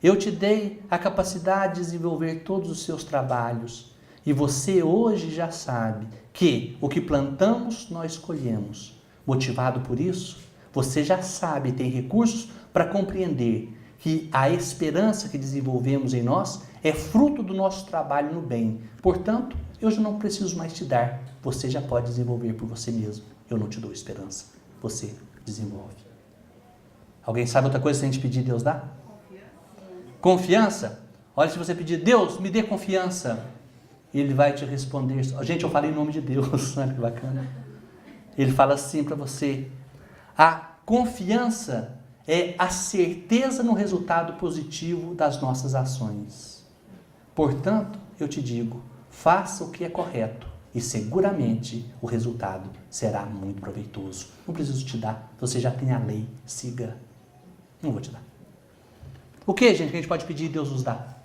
eu te dei a capacidade de desenvolver todos os seus trabalhos, e você hoje já sabe que o que plantamos, nós colhemos. Motivado por isso, você já sabe, tem recursos para compreender que a esperança que desenvolvemos em nós é fruto do nosso trabalho no bem. Portanto, eu já não preciso mais te dar. Você já pode desenvolver por você mesmo. Eu não te dou esperança. Você desenvolve. Alguém sabe outra coisa que a gente pedir, Deus dá? Confiança. Olha, se você pedir, Deus, me dê confiança, Ele vai te responder. Gente, eu falei em nome de Deus. Olha que bacana. Ele fala assim para você. A confiança é a certeza no resultado positivo das nossas ações. Portanto, eu te digo, faça o que é correto e seguramente o resultado será muito proveitoso. Não preciso te dar, você já tem a lei, siga. Não vou te dar. O que, gente, que a gente pode pedir e Deus nos dá?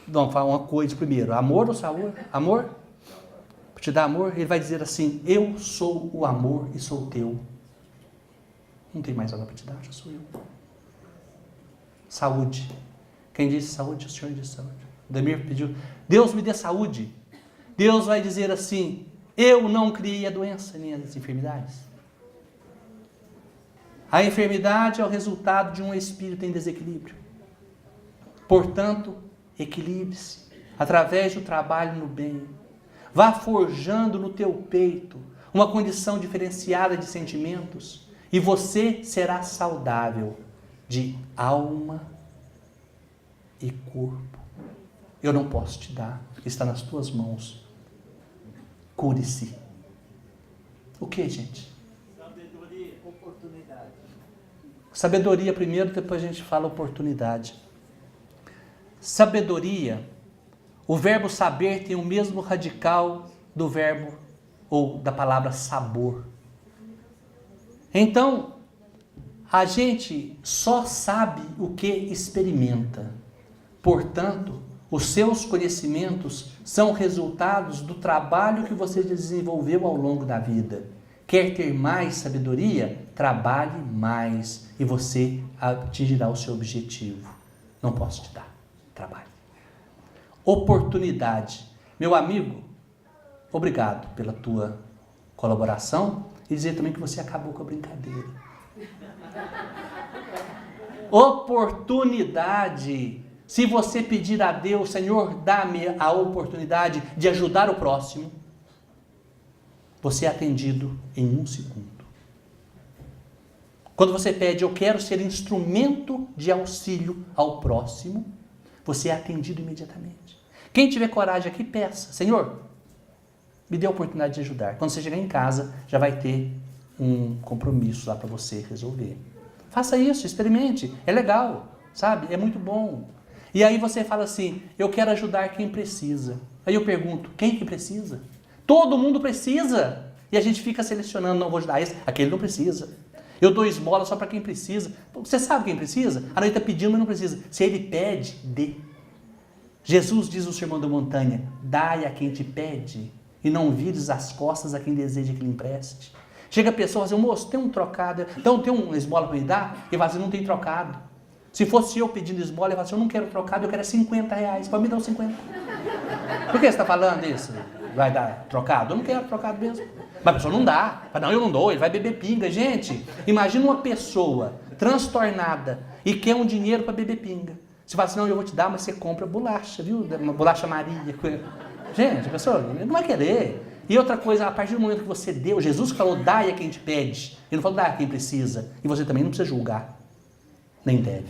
Vamos falar uma coisa primeiro. Amor ou sabor? Amor? Para te dar amor, ele vai dizer assim, eu sou o amor e sou teu. Não tem mais nada para te dar, já sou eu. Saúde. Quem disse saúde? O Senhor disse saúde. O Demir pediu, Deus me dê saúde. Deus vai dizer assim, eu não criei a doença nem as enfermidades. A enfermidade é o resultado de um espírito em desequilíbrio. Portanto, equilibre-se através do trabalho no bem. Vá forjando no teu peito uma condição diferenciada de sentimentos e você será saudável de alma e corpo. Eu não posso te dar, está nas tuas mãos. Cure-se. O que, gente? Sabedoria, oportunidade. Sabedoria primeiro, depois a gente fala oportunidade. Sabedoria, o verbo saber tem o mesmo radical do verbo ou da palavra sabor. Então, a gente só sabe o que experimenta. Portanto, os seus conhecimentos são resultados do trabalho que você desenvolveu ao longo da vida. Quer ter mais sabedoria? Trabalhe mais e você atingirá o seu objetivo. Não posso te dar. Trabalhe. Oportunidade. Meu amigo, obrigado pela tua colaboração e dizer também que você acabou com a brincadeira. Oportunidade. Se você pedir a Deus, Senhor, dá-me a oportunidade de ajudar o próximo, você é atendido em 1 segundo. Quando você pede, eu quero ser instrumento de auxílio ao próximo, você é atendido imediatamente. Quem tiver coragem aqui, peça, Senhor, me dê a oportunidade de ajudar. Quando você chegar em casa, já vai ter um compromisso lá para você resolver. Faça isso, experimente, é legal, sabe? É muito bom. E aí você fala assim, eu quero ajudar quem precisa. Aí eu pergunto, quem que precisa? Todo mundo precisa. E a gente fica selecionando, não vou ajudar esse, aquele não precisa. Eu dou esmola só para quem precisa. Você sabe quem precisa? A gente está pedindo, mas não precisa. Se ele pede, dê. Jesus diz no Sermão da Montanha, dai a quem te pede e não vires as costas a quem deseja que lhe empreste. Chega a pessoa e fala assim, moço, tem um trocado, então tem uma esmola para me dar? E vai dizer, não tem trocado. Se fosse eu pedindo esmola, eu falasse, eu não quero trocado, eu quero R$50. Pode me dar os 50. Por que você está falando isso? Vai dar trocado? Eu não quero trocado mesmo. Mas a pessoa não dá. Fala, não, eu não dou, ele vai beber pinga. Gente, imagina uma pessoa transtornada e quer um dinheiro para beber pinga. Você fala assim, não, eu vou te dar, mas você compra bolacha, viu? Uma bolacha Maria. Gente, a pessoa não vai querer. E outra coisa, a partir do momento que você deu, Jesus falou, dai a quem te pede. Ele não falou, dai a quem precisa. E você também não precisa julgar. Nem deve.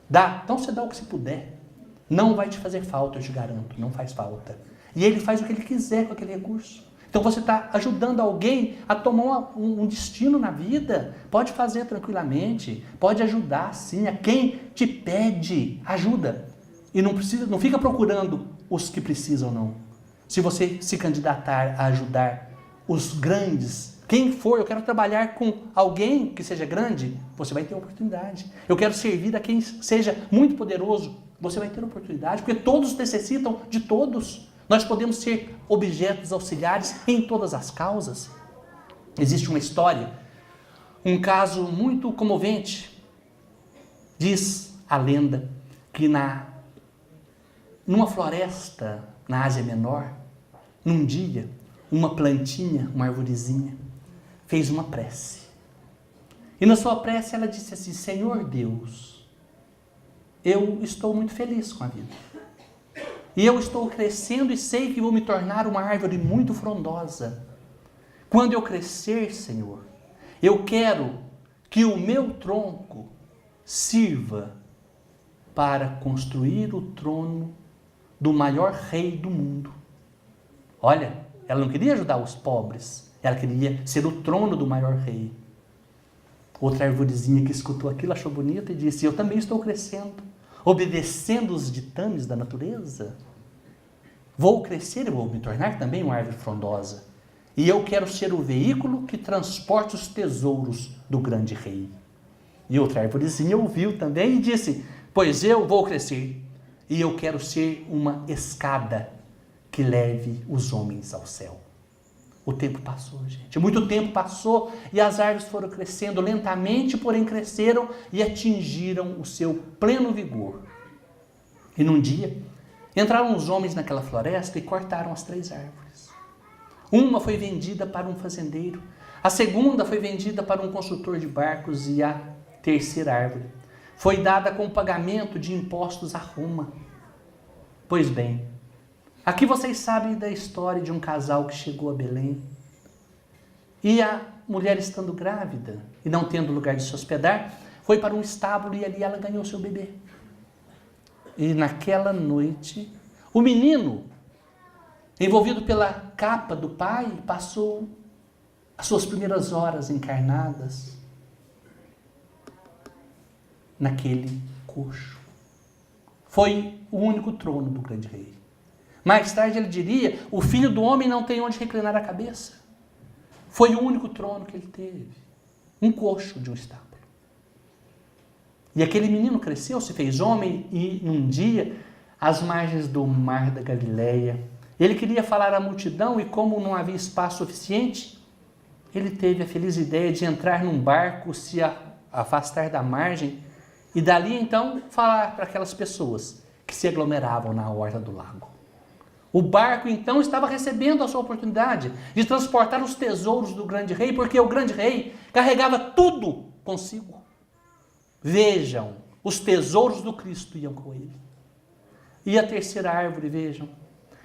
Dá, então você dá o que você puder. Não vai te fazer falta, eu te garanto. Não faz falta. E ele faz o que ele quiser com aquele recurso. Então você está ajudando alguém a tomar um destino na vida. Pode fazer tranquilamente. Pode ajudar sim. A quem te pede, ajuda. E não fica procurando os que precisam, não. Se você se candidatar a ajudar os grandes, quem for, eu quero trabalhar com alguém que seja grande, você vai ter oportunidade. Eu quero servir a quem seja muito poderoso, você vai ter oportunidade, porque todos necessitam de todos. Nós podemos ser objetos auxiliares em todas as causas. Existe uma história, um caso muito comovente. Diz a lenda que numa floresta na Ásia Menor, num dia, uma plantinha, uma arvorezinha, fez uma prece. E na sua prece ela disse assim, Senhor Deus, eu estou muito feliz com a vida. E eu estou crescendo e sei que vou me tornar uma árvore muito frondosa. Quando eu crescer, Senhor, eu quero que o meu tronco sirva para construir o trono do maior rei do mundo. Olha, ela não queria ajudar os pobres, ela queria ser o trono do maior rei. Outra arvorezinha que escutou aquilo achou bonito e disse, eu também estou crescendo, obedecendo os ditames da natureza. Vou crescer e vou me tornar também uma árvore frondosa. E eu quero ser o veículo que transporte os tesouros do grande rei. E outra arvorezinha ouviu também e disse, pois eu vou crescer e eu quero ser uma escada que leve os homens ao céu. O tempo passou, gente. Muito tempo passou e as árvores foram crescendo lentamente, porém cresceram e atingiram o seu pleno vigor. E num dia, entraram os homens naquela floresta e cortaram as 3 árvores. Uma foi vendida para um fazendeiro, a segunda foi vendida para um construtor de barcos e a terceira árvore foi dada com pagamento de impostos a Roma. Pois bem, aqui vocês sabem da história de um casal que chegou a Belém e a mulher estando grávida e não tendo lugar de se hospedar, foi para um estábulo e ali ela ganhou seu bebê. E naquela noite, o menino, envolvido pela capa do pai, passou as suas primeiras horas encarnadas naquele coxo. Foi o único trono do grande rei. Mais tarde ele diria, o filho do homem não tem onde reclinar a cabeça. Foi o único trono que ele teve. Um coxo de um estábulo. E aquele menino cresceu, se fez homem e num dia, às margens do mar da Galileia, ele queria falar à multidão e como não havia espaço suficiente, ele teve a feliz ideia de entrar num barco, se afastar da margem e dali então falar para aquelas pessoas que se aglomeravam na orla do lago. O barco então estava recebendo a sua oportunidade de transportar os tesouros do grande rei, porque o grande rei carregava tudo consigo. Vejam, os tesouros do Cristo iam com ele. E a terceira árvore, vejam,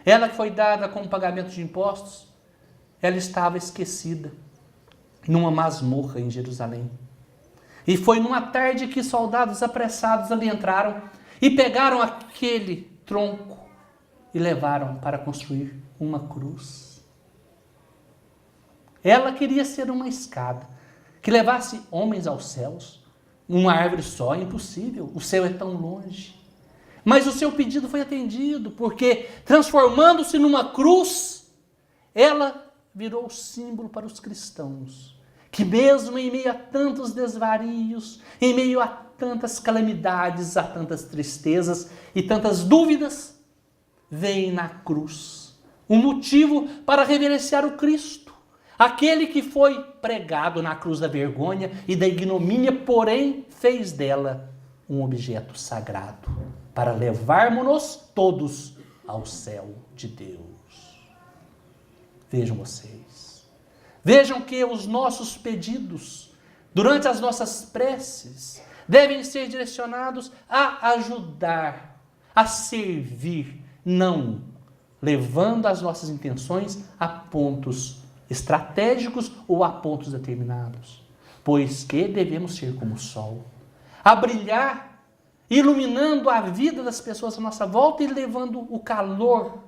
ela que foi dada como pagamento de impostos, ela estava esquecida numa masmorra em Jerusalém. E foi numa tarde que soldados apressados ali entraram e pegaram aquele tronco e levaram para construir uma cruz. Ela queria ser uma escada que levasse homens aos céus. Uma árvore só é impossível, o céu é tão longe. Mas o seu pedido foi atendido, porque transformando-se numa cruz, ela virou símbolo para os cristãos, que mesmo em meio a tantos desvarios, em meio a tantas calamidades, a tantas tristezas e tantas dúvidas, veem na cruz um motivo para reverenciar o Cristo, aquele que foi pregado na cruz da vergonha e da ignomínia, porém fez dela um objeto sagrado para levarmos-nos todos ao céu de Deus. Vejam vocês. Vejam que os nossos pedidos, durante as nossas preces, devem ser direcionados a ajudar, a servir, não levando as nossas intenções a pontos estratégicos ou a pontos determinados. Pois que devemos ser como o sol, a brilhar, iluminando a vida das pessoas à nossa volta e levando o calor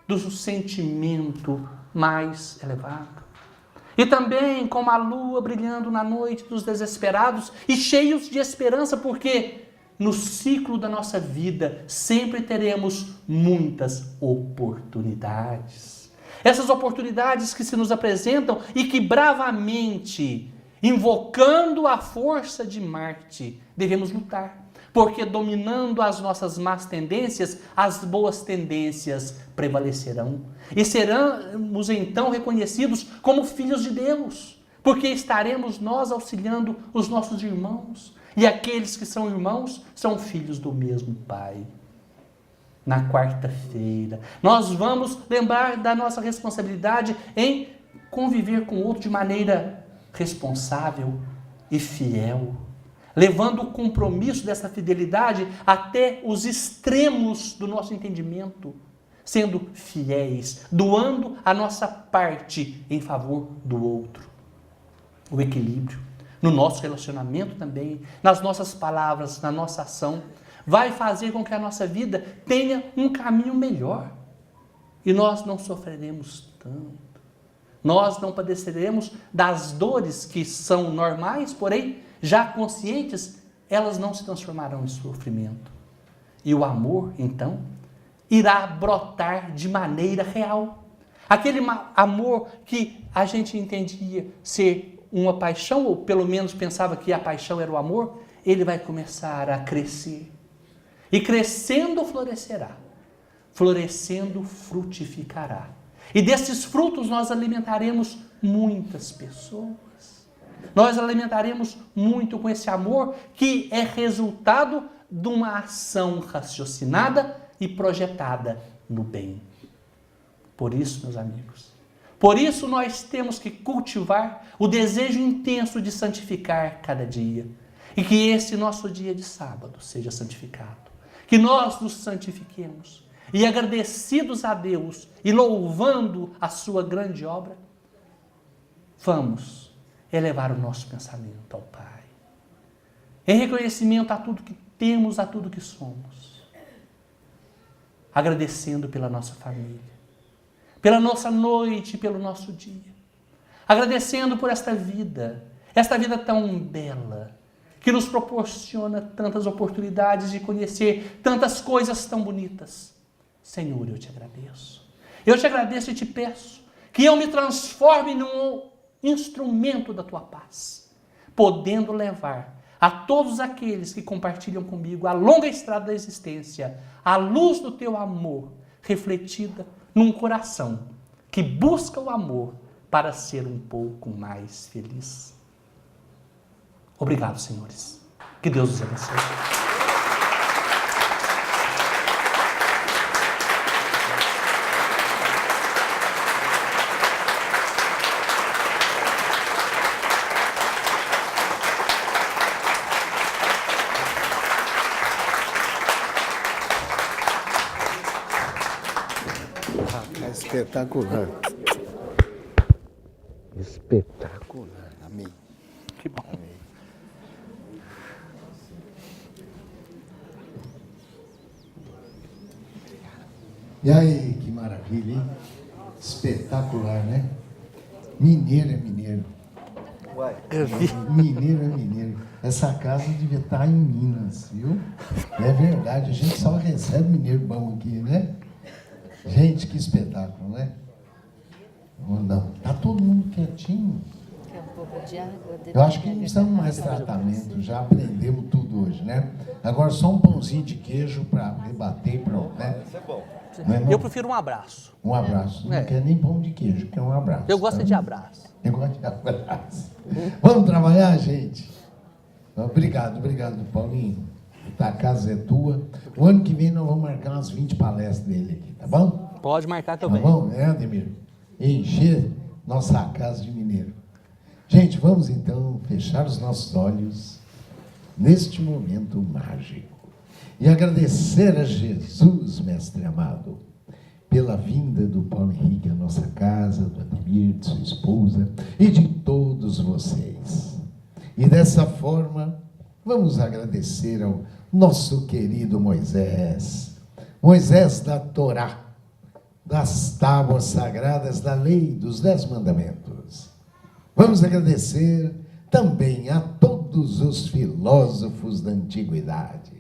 do sentimento mais elevado. E também como a lua brilhando na noite dos desesperados e cheios de esperança, porque no ciclo da nossa vida sempre teremos muitas oportunidades. Essas oportunidades que se nos apresentam e que bravamente, invocando a força de Marte, devemos lutar. Porque dominando as nossas más tendências, as boas tendências prevalecerão. E seremos então reconhecidos como filhos de Deus, porque estaremos nós auxiliando os nossos irmãos. E aqueles que são irmãos são filhos do mesmo Pai. Na quarta-feira, nós vamos lembrar da nossa responsabilidade em conviver com o outro de maneira responsável e fiel, levando o compromisso dessa fidelidade até os extremos do nosso entendimento, sendo fiéis, doando a nossa parte em favor do outro. O equilíbrio no nosso relacionamento também, nas nossas palavras, na nossa ação, vai fazer com que a nossa vida tenha um caminho melhor. E nós não sofreremos tanto. Nós não padeceremos das dores que são normais, porém, já conscientes, elas não se transformarão em sofrimento. E o amor, então, irá brotar de maneira real. Aquele amor que a gente entendia ser uma paixão, ou pelo menos pensava que a paixão era o amor, ele vai começar a crescer. E crescendo florescerá. Florescendo frutificará. E desses frutos nós alimentaremos muitas pessoas. Nós alimentaremos muito com esse amor que é resultado de uma ação raciocinada e projetada no bem. Por isso, meus amigos, por isso nós temos que cultivar o desejo intenso de santificar cada dia. E que esse nosso dia de sábado seja santificado. Que nós nos santifiquemos. E agradecidos a Deus e louvando a sua grande obra, vamos elevar o nosso pensamento ao Pai. Em reconhecimento a tudo que temos, a tudo que somos. Agradecendo pela nossa família, pela nossa noite, pelo nosso dia. Agradecendo por esta vida tão bela, que nos proporciona tantas oportunidades de conhecer tantas coisas tão bonitas. Senhor, eu te agradeço. Eu te agradeço e te peço que eu me transforme num instrumento da tua paz, podendo levar a todos aqueles que compartilham comigo a longa estrada da existência, a luz do teu amor, refletida num coração que busca o amor para ser um pouco mais feliz. Obrigado, senhores. Que Deus os abençoe. Espetacular. Espetacular. Amém. Que bom. Amém. E aí, que maravilha, hein? Espetacular, né? Mineiro é mineiro. Eu vi. Mineiro é mineiro. Essa casa devia estar em Minas, viu? É verdade, a gente só recebe mineiro bom aqui, né? Gente, que espetáculo, né? Não, tá todo mundo quietinho. Quer um pouco de água? Eu acho que não precisamos mais tratamento, já aprendemos tudo hoje, né? Agora só um pãozinho de queijo para rebater, pronto, né? Isso é bom. Eu prefiro um abraço. Um abraço. Não quer nem pão de queijo, quer um abraço. Eu gosto tá? de abraço. Eu gosto de abraço. Vamos trabalhar, gente? Obrigado, Paulinho. A casa é tua. O ano que vem nós vamos marcar umas 20 palestras dele aqui, tá bom? Pode marcar que eu Tá venho. bom, né, Ademir? Encher nossa casa de mineiro. Gente, vamos então fechar os nossos olhos neste momento mágico e agradecer a Jesus, mestre amado, pela vinda do Paulo Henrique à nossa casa, do Ademir, de sua esposa e de todos vocês. E dessa forma, vamos agradecer ao nosso querido Moisés, Moisés da Torá, das tábuas sagradas da lei dos 10 mandamentos. Vamos agradecer também a todos os filósofos da antiguidade,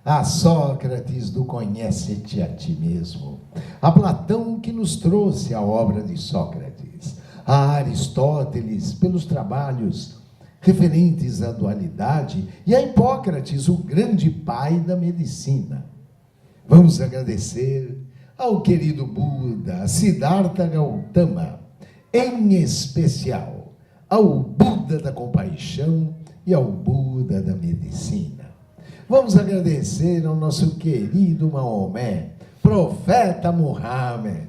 a Sócrates do Conhece-te a ti mesmo, a Platão que nos trouxe a obra de Sócrates, a Aristóteles pelos trabalhos referentes à dualidade e a Hipócrates, o grande pai da medicina. Vamos agradecer ao querido Buda, a Siddhartha Gautama, em especial ao Buda da compaixão e ao Buda da medicina. Vamos agradecer ao nosso querido Maomé, profeta Muhammad,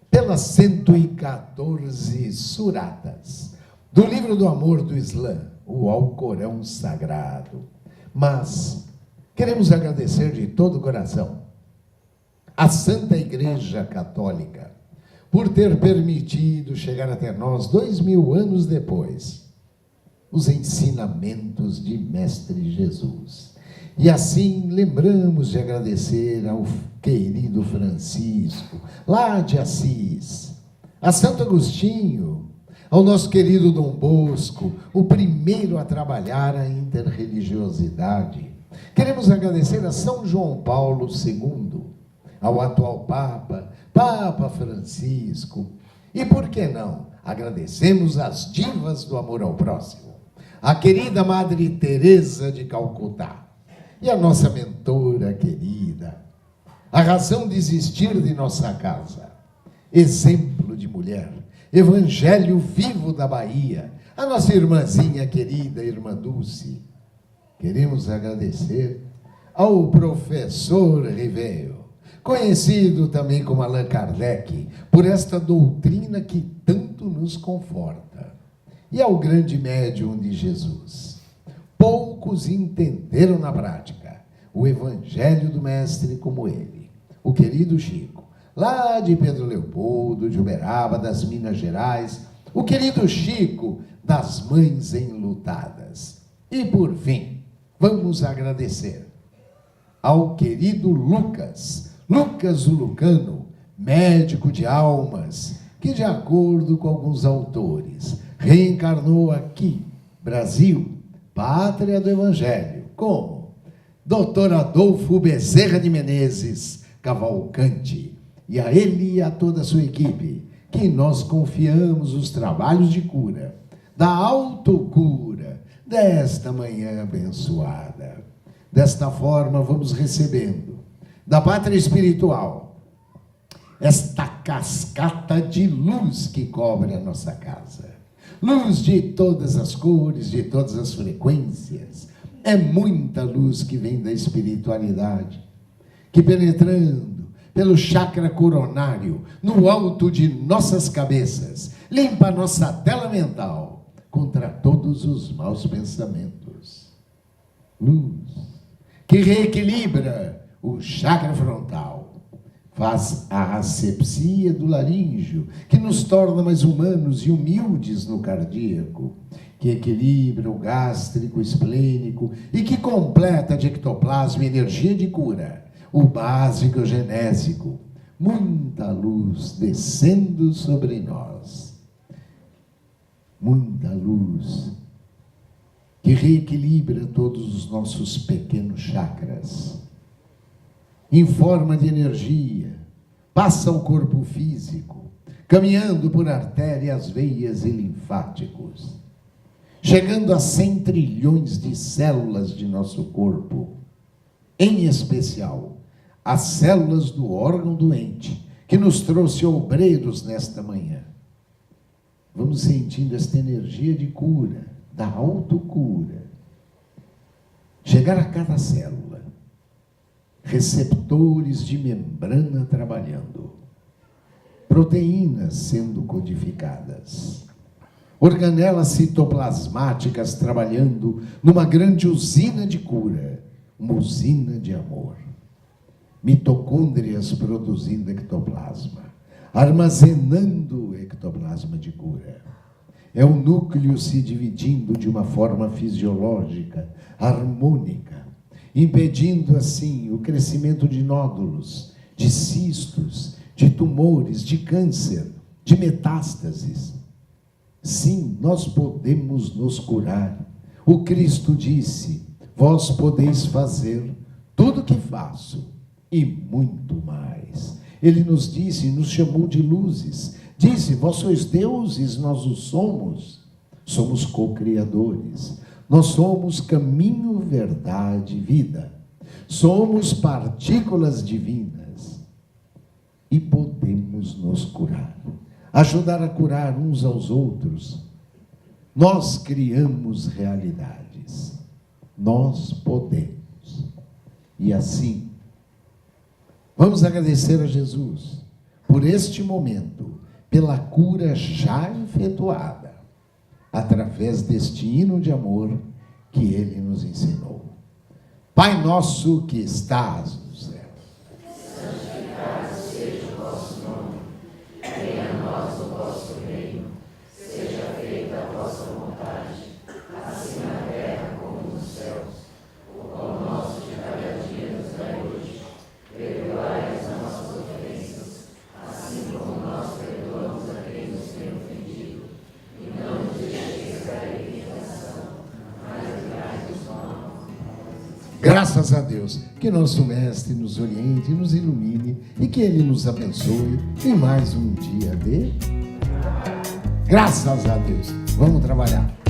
pelas 114 suratas do livro do amor do Islã, o Alcorão Sagrado. Mas queremos agradecer de todo o coração a Santa Igreja Católica por ter permitido chegar até nós 2000 anos depois os ensinamentos de Mestre Jesus. E assim lembramos de agradecer ao querido Francisco, lá de Assis, a Santo Agostinho, ao nosso querido Dom Bosco, o primeiro a trabalhar a interreligiosidade. Queremos agradecer a São João Paulo II, ao atual Papa, Papa Francisco. E por que não? Agradecemos às divas do amor ao próximo, a querida Madre Teresa de Calcutá e a nossa mentora querida, a razão de existir de nossa casa, exemplo de mulher, evangelho vivo da Bahia, a nossa irmãzinha querida, irmã Dulce. Queremos agradecer ao professor Ribeiro, conhecido também como Allan Kardec, por esta doutrina que tanto nos conforta, e ao grande médium de Jesus. Poucos entenderam na prática o evangelho do mestre como ele, o querido Chico, lá de Pedro Leopoldo, de Uberaba, das Minas Gerais, o querido Chico das Mães Enlutadas. E por fim, vamos agradecer ao querido Lucas o Lucano, médico de almas, que de acordo com alguns autores, reencarnou aqui, Brasil, pátria do Evangelho, como Dr. Adolfo Bezerra de Menezes Cavalcante, e a ele e a toda a sua equipe, que nós confiamos os trabalhos de cura, da autocura, desta manhã abençoada. Desta forma, vamos recebendo da pátria espiritual esta cascata de luz que cobre a nossa casa. Luz de todas as cores, de todas as frequências. É muita luz que vem da espiritualidade, que penetrando pelo chakra coronário, no alto de nossas cabeças, limpa a nossa tela mental contra todos os maus pensamentos. Luz que reequilibra o chakra frontal, faz a asepsia do laríngeo, que nos torna mais humanos e humildes no cardíaco, que equilibra o gástrico, esplênico e que completa de ectoplasma energia de cura, o básico e o genésico. Muita luz descendo sobre nós. Muita luz que reequilibra todos os nossos pequenos chakras, em forma de energia, passa ao corpo físico, caminhando por artérias, veias e linfáticos, chegando a 100 trilhões de células de nosso corpo, em especial as células do órgão doente, que nos trouxe obreiros nesta manhã. Vamos sentindo esta energia de cura, da autocura, chegar a cada célula, receptores de membrana trabalhando, proteínas sendo codificadas, organelas citoplasmáticas trabalhando numa grande usina de cura, uma usina de amor, mitocôndrias produzindo ectoplasma, armazenando o ectoplasma de cura. É o núcleo se dividindo de uma forma fisiológica, harmônica, impedindo assim o crescimento de nódulos, de cistos, de tumores, de câncer, de metástases. Sim, nós podemos nos curar. O Cristo disse: vós podeis fazer tudo o que faço e muito mais. Ele nos disse, nos chamou de luzes. Disse: vós sois deuses, nós o somos. Somos co-criadores. Nós somos caminho, verdade, vida. Somos partículas divinas. E podemos nos curar. Ajudar a curar uns aos outros. Nós criamos realidades. Nós podemos. E assim, vamos agradecer a Jesus por este momento, pela cura já efetuada, através deste hino de amor que Ele nos ensinou. Pai nosso que estás no céu, santificado seja o vosso nome, venha a nós o vosso reino, seja feita a vossa vontade, assim na terra como nos céus. O pão nosso de cada dia nos dai hoje, perdoai as nossas ofensas, assim como nós perdoamos a quem nos tem ofendido, e não nos deixeis cair em tentação, mas livrai-nos do mal. Graças a Deus, que nosso Mestre nos oriente, nos ilumine e que Ele nos abençoe em mais um dia de... Graças a Deus. Vamos trabalhar.